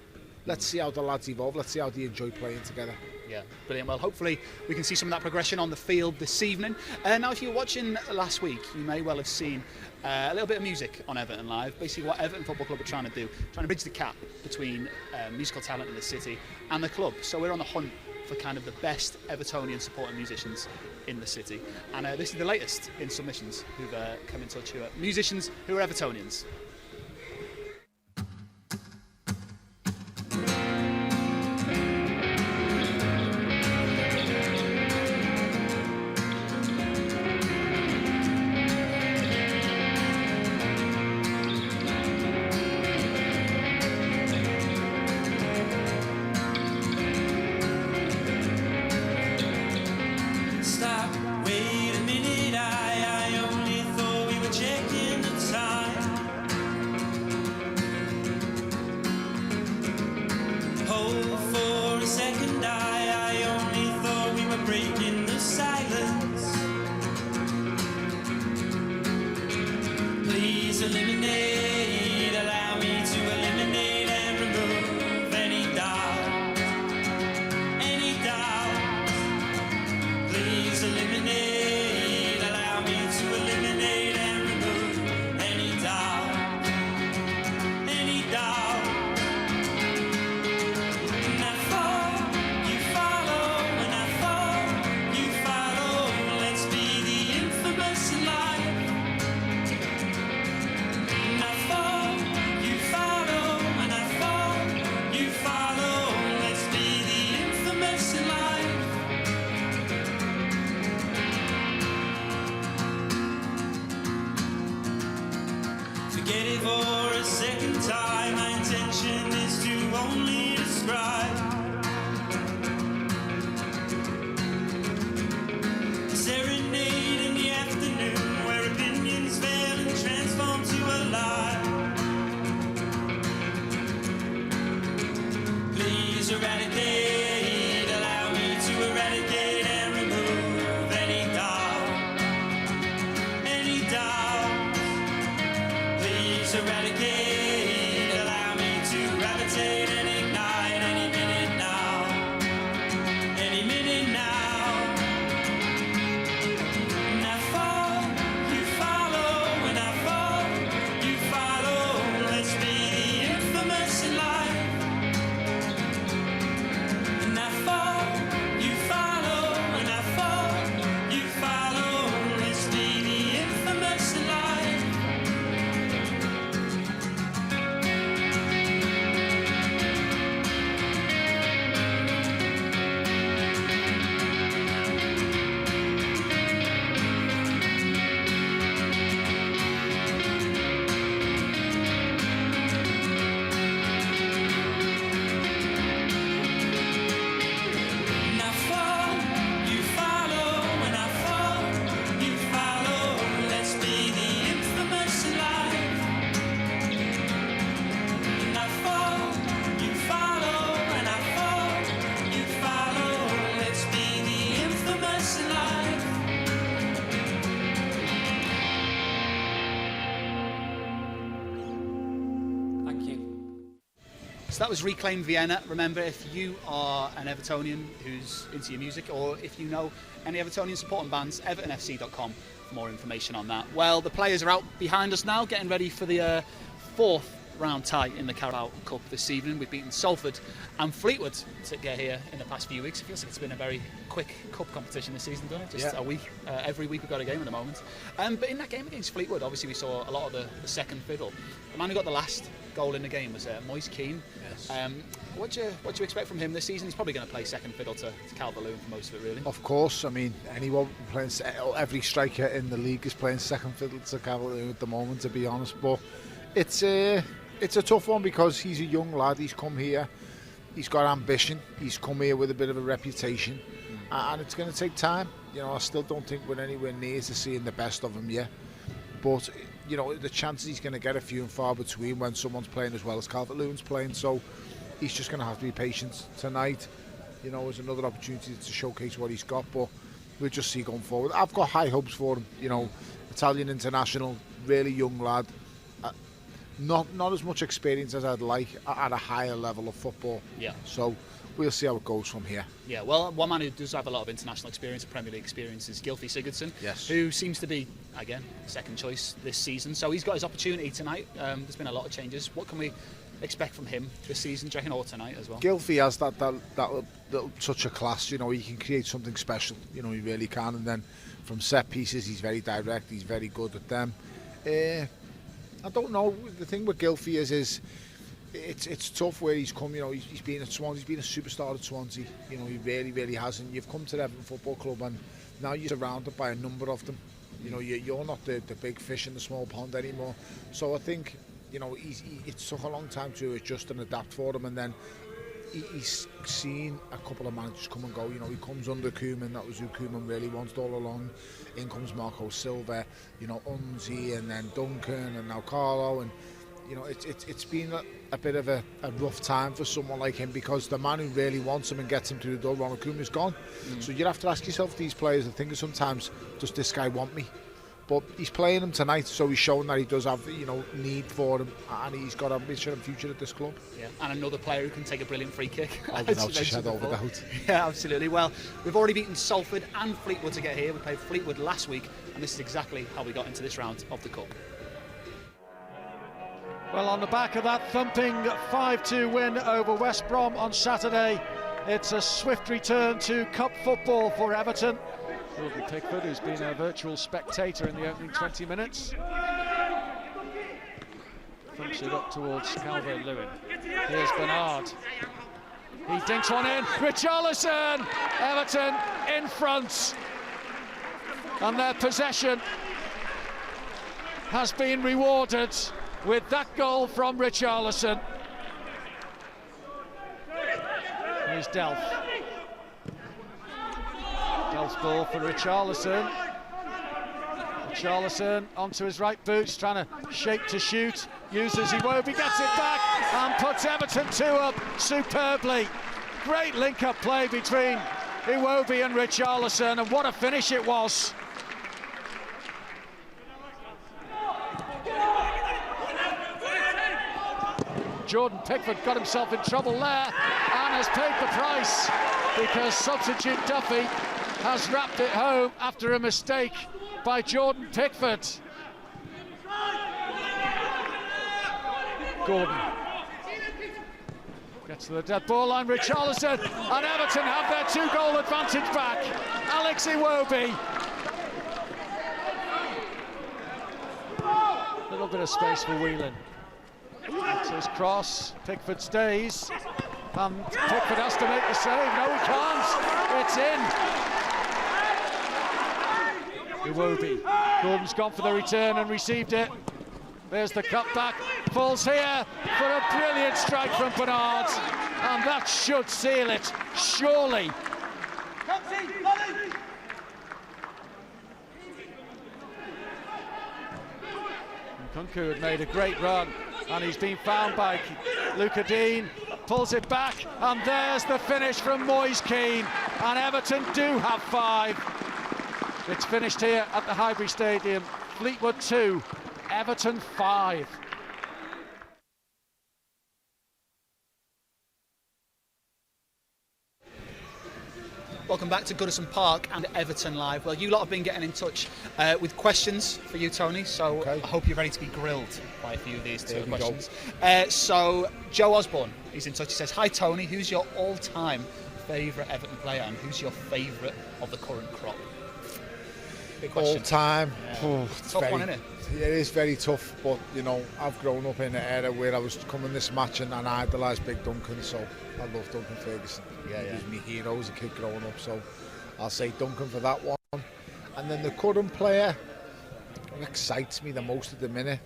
Let's see how the lads evolve. Let's see how they enjoy playing together. Yeah, brilliant. Well, hopefully we can see some of that progression on the field this evening. Now, if you were watching last week, you may well have seen a little bit of music on Everton Live. Basically what Everton Football Club are trying to do, trying to bridge the gap between musical talent in the city and the club. So we're on the hunt for kind of the best Evertonian supporting musicians in the city. And this is the latest in submissions who've come in touch, who are musicians who are Evertonians. Wait a minute, I only thought we were checking the time. say for a second time, my intention is to only describe a serenade in the afternoon where opinions fail and transform to a lie. Please eradicate, allow me to eradicate and remove any doubt, any doubt. Please eradicate, allow me to gravitate and ignite any minute now, any minute now. And I fall, you follow, and I fall, you follow. Let's be the infamous in life. And I fall, you follow, and I fall, you follow. Let's be the infamous in life. And I fall, you follow, and I fall, you follow. Let's be the infamous in life. And I fall, you follow, and I fall, you follow. Let's be the infamous in life. Thank you. So that was Reclaim Vienna. Remember, if you are an Evertonian who's into your music, or if you know any Evertonian supporting bands, evertonfc.com for more information on that. Well, the players are out behind us now, getting ready for the fourth round tie in the Carabao Cup this evening. We've beaten Salford and Fleetwood to get here in the past few weeks. It feels like it's been a very quick cup competition this season, doesn't it? Just a week. Every week we've got a game at the moment. But in that game against Fleetwood, obviously we saw a lot of the second fiddle. The man who got the last goal in the game was Moise Keane. Yes. What do you expect from him this season? He's probably going to play second fiddle to Calvert-Lewin for most of it, really. Of course, I mean, anyone playing, every striker in the league is playing second fiddle to Calvert-Lewin at the moment, to be honest. But it's a tough one because he's a young lad. He's come here, he's got ambition. He's come here with a bit of a reputation, and it's going to take time. You know, I still don't think we're anywhere near to seeing the best of him yet. But you know, the chances he's going to get are few and far between when someone's playing as well as Calvert-Lewin's playing. So he's just going to have to be patient. Tonight, you know, is another opportunity to showcase what he's got, but we'll just see going forward. I've got high hopes for him. You know, Italian international, really young lad. Not as much experience as I'd like at a higher level of football. Yeah. So we'll see how it goes from here. Yeah, well, one man who does have a lot of international experience, Premier League experience, is Gylfi Sigurdsson, yes, who seems to be, again, second choice this season. So he's got his opportunity tonight. There's been a lot of changes. What can we expect from him this season, do you reckon, or tonight as well? Gylfi has that little touch of class. You know, he can create something special. You know, he really can. And then from set pieces, he's very direct. He's very good at them. I don't know. The thing with Gylfi is it's tough where he's come. You know, he's been at Swansea. He's been a superstar at Swansea. You know, he really has. And you've come to the Everton Football Club, and now you're surrounded by a number of them. You know, you're not the big fish in the small pond anymore. So I think, you know, it took a long time to adjust and adapt for him, and then he's seen a couple of managers come and go. You know, he comes under Koeman. That was who Koeman really wanted all along. In comes Marco Silva, you know, Unzi, and then Duncan, and now Carlo, and you know, it's been a bit of a rough time for someone like him, because the man who really wants him and gets him through the door, Ronald Koeman's gone. So you have to ask yourself, these players, I think sometimes, does this guy want me? But he's playing him tonight, so he's showing that he does have, you know, need for him, and he's got a mission and future at this club. Yeah, and another player who can take a brilliant free kick. Without a shadow of a doubt. Yeah, absolutely. Well, we've already beaten Salford and Fleetwood to get here. We played Fleetwood last week, and this is exactly how we got into this round of the Cup. Well, on the back of that thumping 5-2 win over West Brom on Saturday, it's a swift return to Cup football for Everton. Wilby Pickford, who's been a virtual spectator in the opening 20 minutes. Thumps it up towards Calvert-Lewin. Here's Bernard. He dinks one in. Richarlison! Everton in front. And their possession has been rewarded with that goal from Richarlison. Here's Delph. Delph's ball for Richarlison. Richarlison onto his right boots, trying to shape to shoot. Uses Iwobi, gets it back and puts Everton 2 up superbly. Great link-up play between Iwobi and Richarlison, and what a finish it was. Jordan Pickford got himself in trouble there and has paid the price, because substitute Duffy has wrapped it home after a mistake by Jordan Pickford. Gordon gets to the dead ball line, Richarlison, and Everton have their 2-goal advantage back. Alex Iwobi. A little bit of space for Whelan. That's his cross, Pickford stays, and Pickford has to make the save. No, he can't. It's in. Iwobi. Gordon's gone for the return and received it. There's the cut back, falls here for a brilliant strike from Bernard, and that should seal it, surely. Nkunku had made a great run, and he's been found by Luca Dean, pulls it back, and there's the finish from Moise Keane, and Everton do have 5. It's finished here at the Highbury Stadium. Fleetwood 2, Everton 5. Welcome back to Goodison Park and Everton Live. Well, you lot have been getting in touch with questions for you, Tony, so I hope you're ready to be grilled by a few of these two questions. So, Joe Osborne, he's in touch, he says, "Hi Tony, who's your all-time favourite Everton player and who's your favourite of the current crop?" Big question. All-time? Yeah. Tough one, isn't it? It is very tough, but you know, I've grown up in an era where I was coming this match and I idolised Big Duncan, so I love Duncan Ferguson. He was my hero as a kid growing up, so I'll say Duncan for that one. And then the current player who excites me the most at the minute.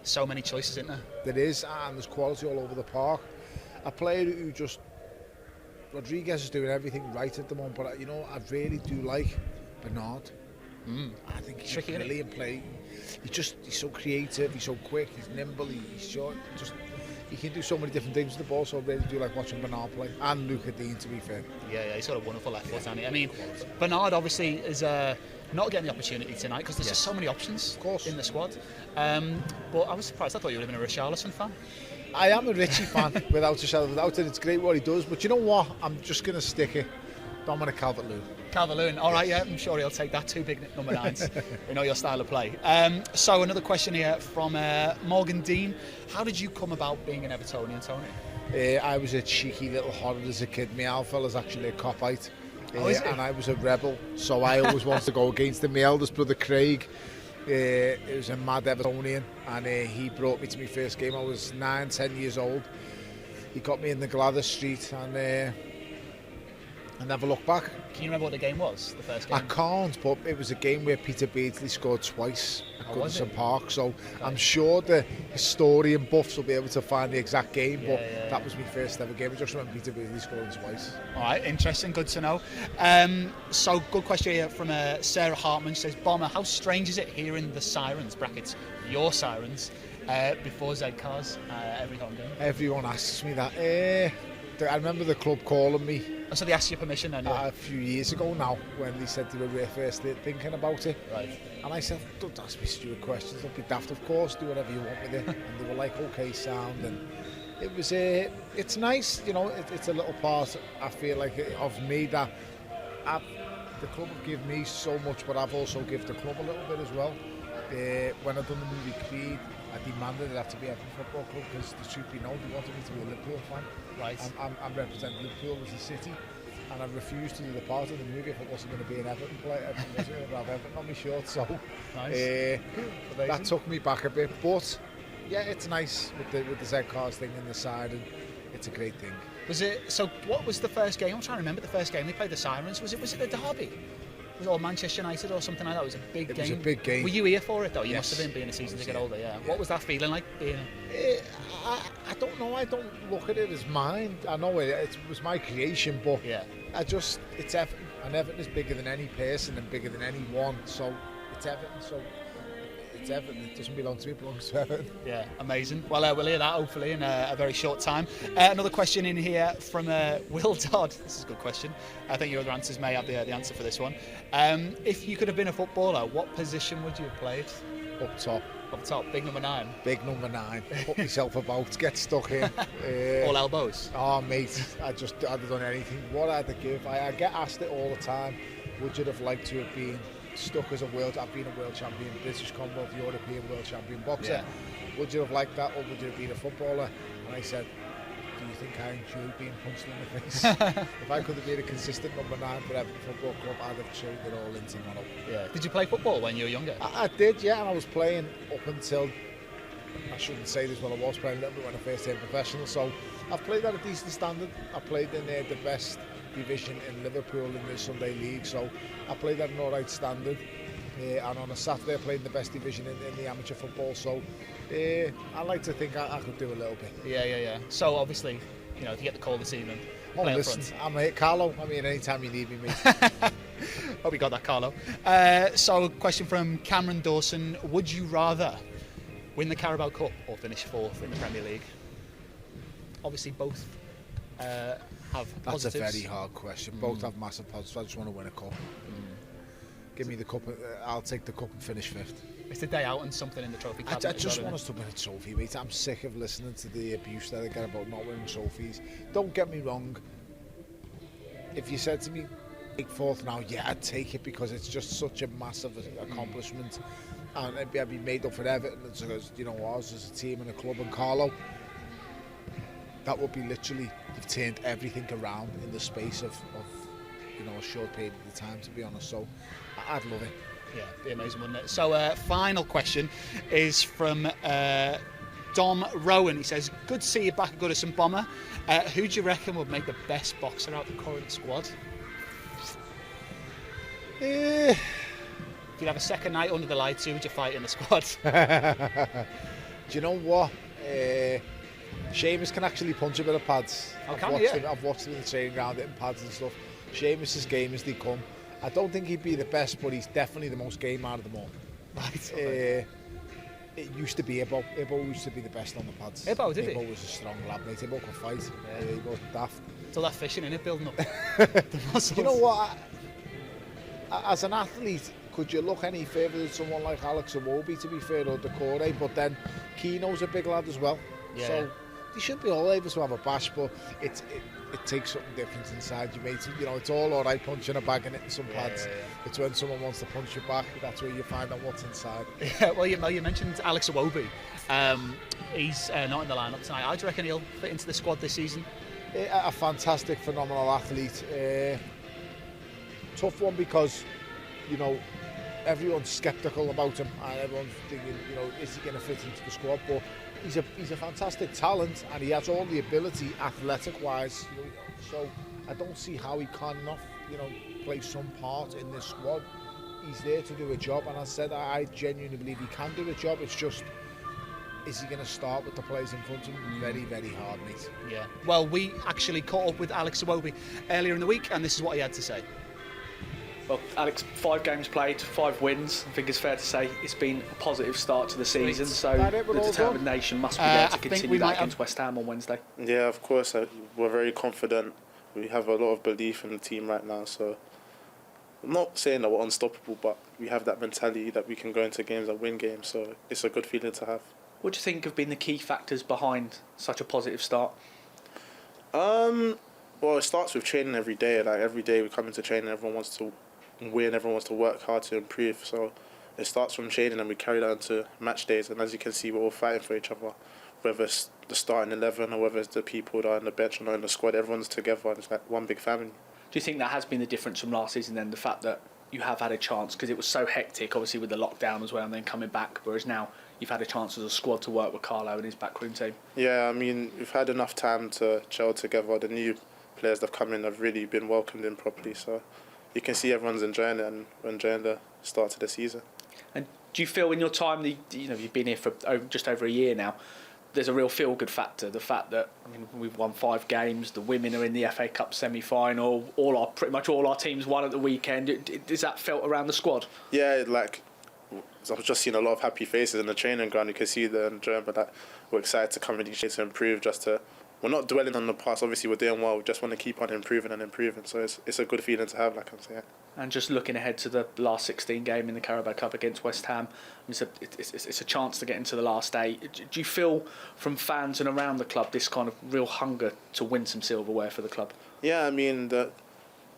So many choices, isn't there? There is, and there's quality all over the park. A player who just, Rodriguez is doing everything right at the moment, but you know, I really do like Bernard. I think he's a brilliant player. He's so creative, he's so quick, he's nimble, he's short, he can do so many different things with the ball, so I really do like watching Bernard play, and Luca Dean, to be fair. Yeah, he's got a wonderful left foot, hasn't he? I mean, Bernard obviously is not getting the opportunity tonight because there's just so many options in the squad. But I was surprised, I thought you would have been a Richarlison fan. I am a Richie fan, without a shadow of a doubt, and it's great what he does, but you know what? I'm just going to stick it. Dominic Calvert-Lewin. Calvert-Lewin, all right, yeah, I'm sure he'll take that. 2 big number 9s. We know your style of play. So another question here from Morgan Dean. How did you come about being an Evertonian, Tony? I was a cheeky little horror as a kid. My alpha was actually a copite, and I was a rebel, so I always wanted to go against him. My eldest brother Craig, he was a mad Evertonian, and he brought me to my first game. I was 9-10 years old. He got me in the Gladys Street, and I never looked back. Can you remember what the game was, the first game? I can't, but it was a game where Peter Beardsley scored twice at Goodison Park, so I'm sure the historian buffs will be able to find the exact game, but that was my first ever game. I just remember Peter Beardsley scoring twice. All right, interesting, good to know. So, good question here from Sarah Hartman. She says, Bomber, how strange is it hearing the sirens, brackets, your sirens, before Z cars every home game? Everyone asks me that. I remember the club calling me. So they asked your permission then? A few years ago now, when they said they were first thinking about it. Right. And I said, don't ask me stupid questions, don't be daft, of course, do whatever you want with it. And they were like, okay, sound. And it was, it's nice, you know, it's a little part, I feel like, of me that the club have given me so much, but I've also given the club a little bit as well. When I've done the movie Creed, I demanded it had to be Everton Football Club because the truth be known, they wanted me to be a Liverpool fan. Right. I'm representing Liverpool as a city, and I refused to do the part of the movie if it wasn't going to be an Everton player. I wasn't going to have Everton on my shirt, so that took me back a bit. But yeah, it's nice with the Z cars thing in the side, and it's a great thing. Was it? So what was the first game? I'm trying to remember the first game. They played the Sirens. Was it the derby? was it Manchester United or something like that? It was a big game. It was a big game. Were you here for it though? You Yes. must have been, being a season to get older. Yeah. What was that feeling like being? I don't know. I don't look at it as mine. I know it was my creation, but Yeah. it's Everton, and Everton is bigger than any person and bigger than anyone. So it's Everton. So it's Everton. It doesn't belong to me. It belongs to Everton. Yeah, amazing. Well, we'll hear that hopefully in a very short time. Another question in here from Will Dodd. This is a good question. I think your other answers may have the answer for this one. If you could have been a footballer, what position would you have played? Up top. Up top, big number 9. Big number 9. Put myself about. Get stuck in. All elbows. Oh, mate. I'd have done anything. What I'd have give. I get asked it all the time. Would you have liked to have been stuck as I've been a world champion, British Commonwealth, European world champion boxer. Yeah. Would you have liked that, or would you have been a footballer? And I said, do you think I enjoy being punched in the face? If I could have been a consistent number 9 for Everton Football Club, I'd have traded it all in tomorrow. Yeah. Did you play football when you were younger? I did, yeah, and I was playing up until, I shouldn't say this, but I was playing a little bit when I first turned professional, so I've played at a decent standard. I played in the best division in Liverpool in the Sunday League, so I played at an alright standard. And on a Saturday I played in the best division in the amateur football, so I like to think I could do a little bit. Yeah. So obviously, if you get the call this evening, play up listen, front. I'm here, Carlo. I mean, anytime you need me, mate. Hope you got that, Carlo. So, question from Cameron Dawson: would you rather win the Carabao Cup or finish 4th in the Premier League? Obviously, both have positives. That's a very hard question. Both have massive positives. I just want to win a cup. Give me the cup. I'll take the cup and finish 5th. It's the day out and something in the trophy cabinet. I just want us to win a trophy, mate. I'm sick of listening to the abuse that I get about not winning trophies. Don't get me wrong. If you said to me, take 4th now, yeah, I'd take it because it's just such a massive accomplishment. And I'd be made up for Everton as ours as a team and a club. And Carlo, that would be literally, you've turned everything around in the space of a short period of time, to be honest. So I'd love it. Yeah, it'd be amazing, wouldn't it? So, final question is from Dom Rowan. He says, good to see you back at Goodison, Bomber. Who do you reckon would make the best boxer out of the current squad? If you'd have a second night under the lights, who would you fight in the squad? Do you know what? Seamus can actually punch a bit of pads. I've watched him in the training ground hitting pads and stuff. Seamus is game as they come. I don't think he'd be the best, but he's definitely the most game out of them all. Right. It used to be Ibbo. Ibbo used to be the best on the pads. Ibbo, did he? Ibbo was a strong lad, mate. Ibbo could fight. He wasn't daft. It's all that fishing in it, building up the muscles. You know what? As an athlete, could you look any further than someone like Alex Iwobi, to be fair, or Decore? But then Keno's a big lad as well. Yeah. So they should be all able to have a bash, but it takes something different inside you, mate. It's all alright punching a bag and hitting some pads. Yeah. It's when someone wants to punch you back, that's where you find out what's inside. Yeah, well, you mentioned Alex Iwobi. He's not in the lineup tonight. How do you reckon he'll fit into the squad this season? A fantastic, phenomenal athlete. Tough one because, everyone's sceptical about him and everyone's thinking, is he going to fit into the squad? But he's a fantastic talent and he has all the ability athletic-wise. So I don't see how he cannot, play some part in this squad. He's there to do a job, and as I said, I genuinely believe he can do a job. It's just, is he going to start with the players in front of him? Very, very hard, mate. Yeah. Well, we actually caught up with Alex Iwobi earlier in the week, and this is what he had to say. Well, Alex, 5 games played, 5 wins. I think it's fair to say it's been a positive start to the season, so the determination must be there to continue that against West Ham on Wednesday. Yeah, of course. We're very confident. We have a lot of belief in the team right now, so I'm not saying that we're unstoppable, but we have that mentality that we can go into games and win games, so it's a good feeling to have. What do you think have been the key factors behind such a positive start? Well, it starts with training every day. Like, every day we come into training, everyone wants to win, everyone wants to work hard to improve, so it starts from training and we carry that into match days, and as you can see, we're all fighting for each other, whether it's the starting 11 or whether it's the people that are on the bench or in the squad. Everyone's together and it's like one big family. Do you think that has been the difference from last season then, the fact that you have had a chance, because it was so hectic obviously with the lockdown as well and then coming back, whereas now you've had a chance as a squad to work with Carlo and his backroom team? Yeah, I mean, we've had enough time to gel together. The new players that have come in have really been welcomed in properly, so you can see everyone's enjoying it and enjoying the start to the season. And do you feel in your time, you've been here for just over a year now, there's a real feel-good factor, the fact that we've won 5 games, the women are in the FA Cup semi-final, pretty much all our teams won at the weekend. Is that felt around the squad? Yeah, I've just seen a lot of happy faces in the training ground. You can see the enjoyment, but that we're excited to come in each day to improve. We're not dwelling on the past. Obviously, we're doing well. We just want to keep on improving and improving. So it's a good feeling to have, like I'm saying. And just looking ahead to the last 16 game in the Carabao Cup against West Ham, it's a chance to get into the last 8. Do you feel from fans and around the club this kind of real hunger to win some silverware for the club? Yeah,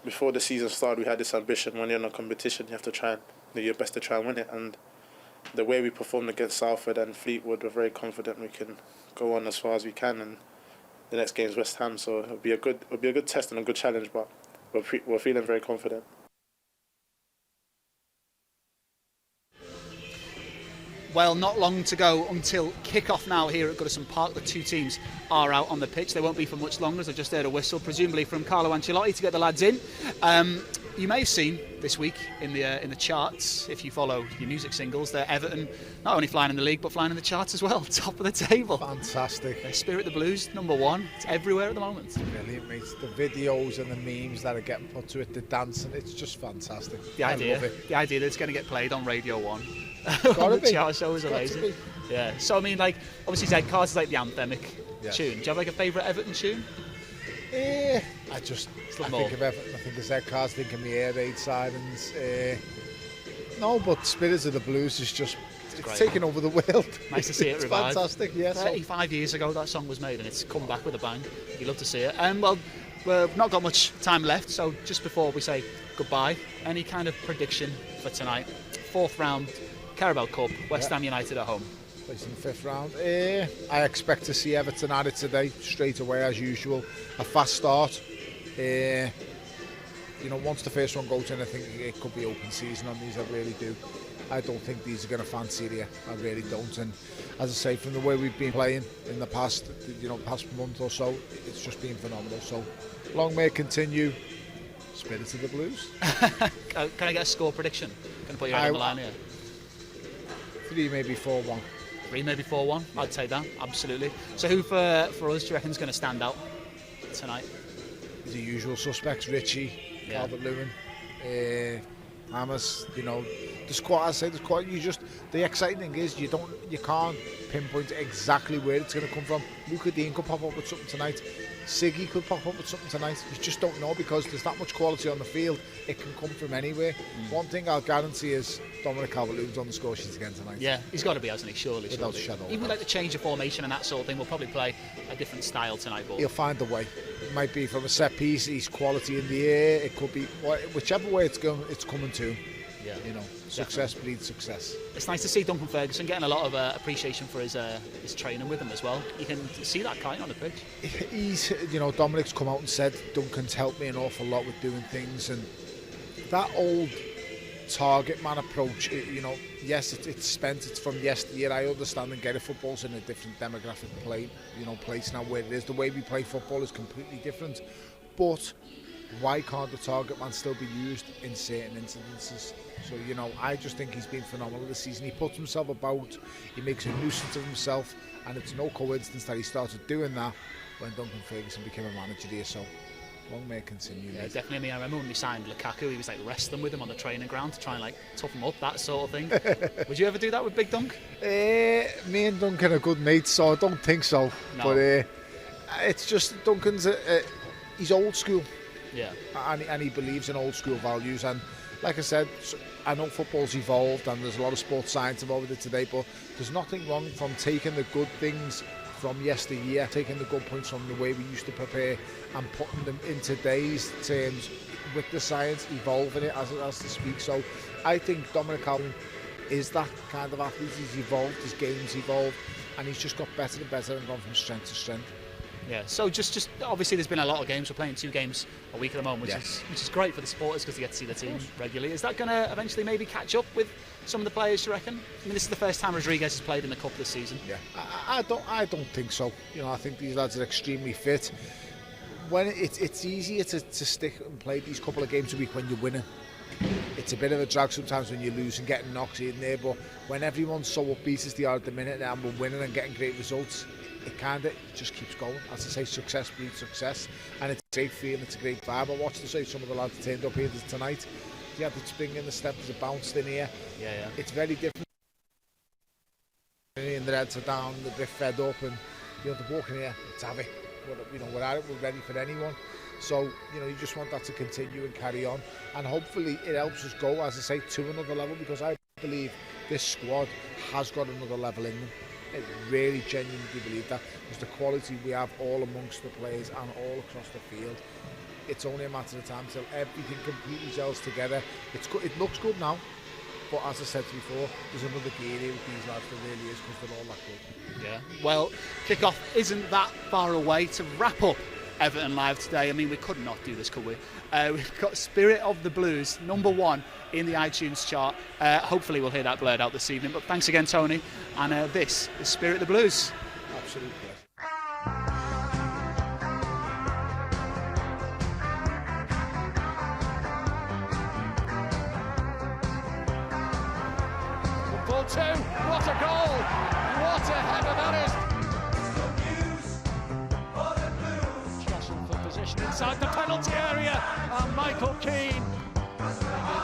before the season started, we had this ambition. When you're in a competition, you have to try and do your best to try and win it. And the way we performed against Salford and Fleetwood, we're very confident we can go on as far as we can. And the next game is West Ham, so it'll be a good test and a good challenge. But we're feeling very confident. Well, not long to go until kick-off now here at Goodison Park. The 2 teams are out on the pitch. They won't be for much longer, as I just heard a whistle, presumably from Carlo Ancelotti to get the lads in. You may have seen this week in the charts, if you follow your music singles, that Everton not only flying in the league but flying in the charts as well, top of the table. Fantastic. Spirit the Blues, #1. It's everywhere at the moment. Brilliant, mate. The videos and the memes that are getting put to it, the dancing, it's just fantastic. I love it. The idea that it's going to get played on Radio 1. On the chart show is amazing. Yeah. So obviously Zed Cars is like the anthemic tune. Do you have a favourite Everton tune? I think of Everton. I think of Zed Cars. Think of the Air Raid Sirens. No, but Spirits of the Blues is just taking over the world. Nice to see it revive. Fantastic. Yes. 35 years ago that song was made, and it's come back with a bang. You love to see it. Well, we've not got much time left, so just before we say goodbye, any kind of prediction for tonight? 4th round Carabao Cup, West Ham United at home. Placing the 5th round. I expect to see Everton at it today, straight away as usual. A fast start. Once the first one goes in, I think it could be open season on these. I really do. I don't think these are going to fancy it. I really don't. And as I say, from the way we've been playing in the past, past month or so, it's just been phenomenal. So long may it continue. Spirits of the Blues. Can I get a score prediction? Can I put your head on the line here? 3, maybe 4-1. 3, maybe 4-1. Yeah. I'd take that, absolutely. So who for us do you reckon is going to stand out tonight? The usual suspects: Richie, Calvert-Lewin, Hammers. The squad. I say the squad. The exciting thing is you can't pinpoint exactly where it's going to come from. Luca Dean could pop up with something tonight. Siggy could pop up with something tonight. You just don't know, because there's that much quality on the field. It can come from anywhere. One thing I'll guarantee is Dominic Calvert-Lewin's on the score sheet again tonight. Yeah, he's got to be, hasn't he? Surely. Without a shadow. Even the change of formation and that sort of thing, we'll probably play a different style tonight. But he'll find a way. It might be from a set piece. He's quality in the air. It could be whichever way it's going. It's coming to him. Yeah. Success breeds success. It's nice to see Duncan Ferguson getting a lot of appreciation for his training with him as well. You can see that kind on the pitch. He's, Dominic's come out and said Duncan's helped me an awful lot with doing things, and that old target man approach. Yes, it's spent. It's from yesteryear. I understand, and Gaelic football's in a different demographic place now where it is. The way we play football is completely different, but why can't the target man still be used in certain incidences? So, I just think he's been phenomenal this season. He puts himself about, he makes a nuisance of himself, and it's no coincidence that he started doing that when Duncan Ferguson became a manager here. So long may it continue. Yeah, definitely. I remember when we signed Lukaku, he was wrestling with him on the training ground to try and toughen him up, that sort of thing. Would you ever do that with Big Dunk? Me and Duncan are good mates, so I don't think so. No. But it's just Duncan's he's old school. Yeah, and he believes in old school values, and like I said, I know football's evolved and there's a lot of sports science involved with it today, but there's nothing wrong from taking the good things from yesteryear, taking the good points from the way we used to prepare and putting them in today's terms with the science, evolving it as to speak. So I think Dominic Calvin is that kind of athlete. He's evolved, his game's evolved, and he's just got better and better and gone from strength to strength. Yeah, so just obviously there's been a lot of games. We're playing 2 games a week at the moment, which is great for the supporters because they get to see the team regularly. Is that going to eventually maybe catch up with some of the players, you reckon? This is the first time Rodriguez has played in the Cup this season. Yeah, I don't think so. I think these lads are extremely fit. when it's easier to stick and play these couple of games a week when you're winning. It's a bit of a drag sometimes when you lose and getting knocked in there, but when everyone's so upbeat as they are at the minute and we're winning and getting great results, it kind of just keeps going. As I say, success breeds success, and it's a great feeling, it's a great vibe. I watched some of the lads turned up here tonight. You had the spring in the step, there's a bounce in here. Yeah. It's very different. And the heads are down, they're a bit fed up, and they're walking here, let's have it. We're at it, we're ready for anyone. So, you just want that to continue and carry on. And hopefully it helps us go, as I say, to another level, because I believe this squad has got another level in them. I really genuinely believe that. Because the quality we have all amongst the players and all across the field, it's only a matter of time till everything completely gels together. It's good, it looks good now. But as I said before, there's another gear here with these lads, there really is, because they're all that good. Yeah. Well, kickoff isn't that far away. To wrap up Everton Live today, I mean, we could not do this, could we? We've got Spirit of the Blues, #1 in the iTunes chart. Hopefully we'll hear that blurred out this evening. But thanks again, Tony. And this is Spirit of the Blues. Absolutely. Ball 2, what a goal! What a header that is! Jostled for position inside the penalty area, and Michael Keane.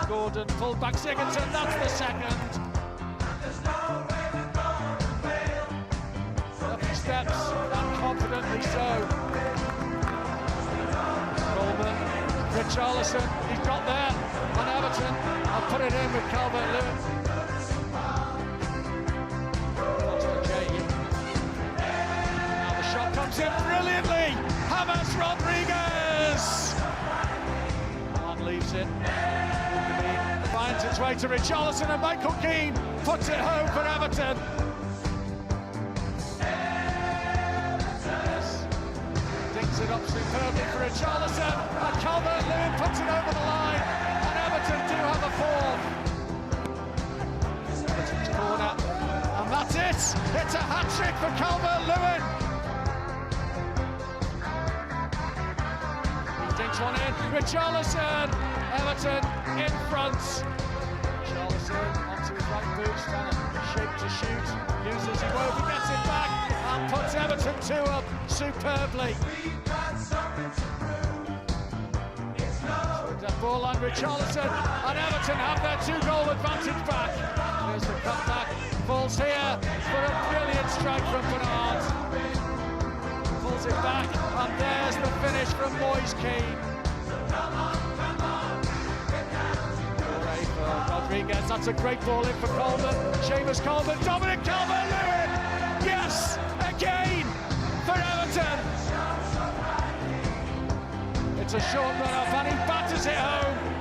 Gordon pulled back Sigurdsson, that's the second. Up he steps, and confidently so. Coleman, Richarlison, he's got there, and Everton have put it in with Calvert-Lewin. Comes in brilliantly, James Rodriguez, and leaves it. Finds its way to Richarlison, and Michael Keane puts it home for Everton. Dings it up superbly for Richarlison, and Calvert-Lewin puts it over the line, and Everton do have a fourth. Everton's corner, and that's it. It's a hat-trick for Calvert-Lewin. Dinks one in, Richarlison, Everton in front. Richarlison onto his right boot, trying to shape to shoot, uses his rope, he gets it back, and puts Everton 2 up superbly. That ball line, Richarlison, and Everton have their 2-goal advantage back. There's the cutback, falls here for a brilliant strike from Bernard. Pulls it back, and there's the finish from Moise Keane. Rodriguez, that's a great ball in for Coleman. Seamus Coleman, Dominic Calvert-Lewin! Yes, again for Everton! It's a short run up, and he batters it home.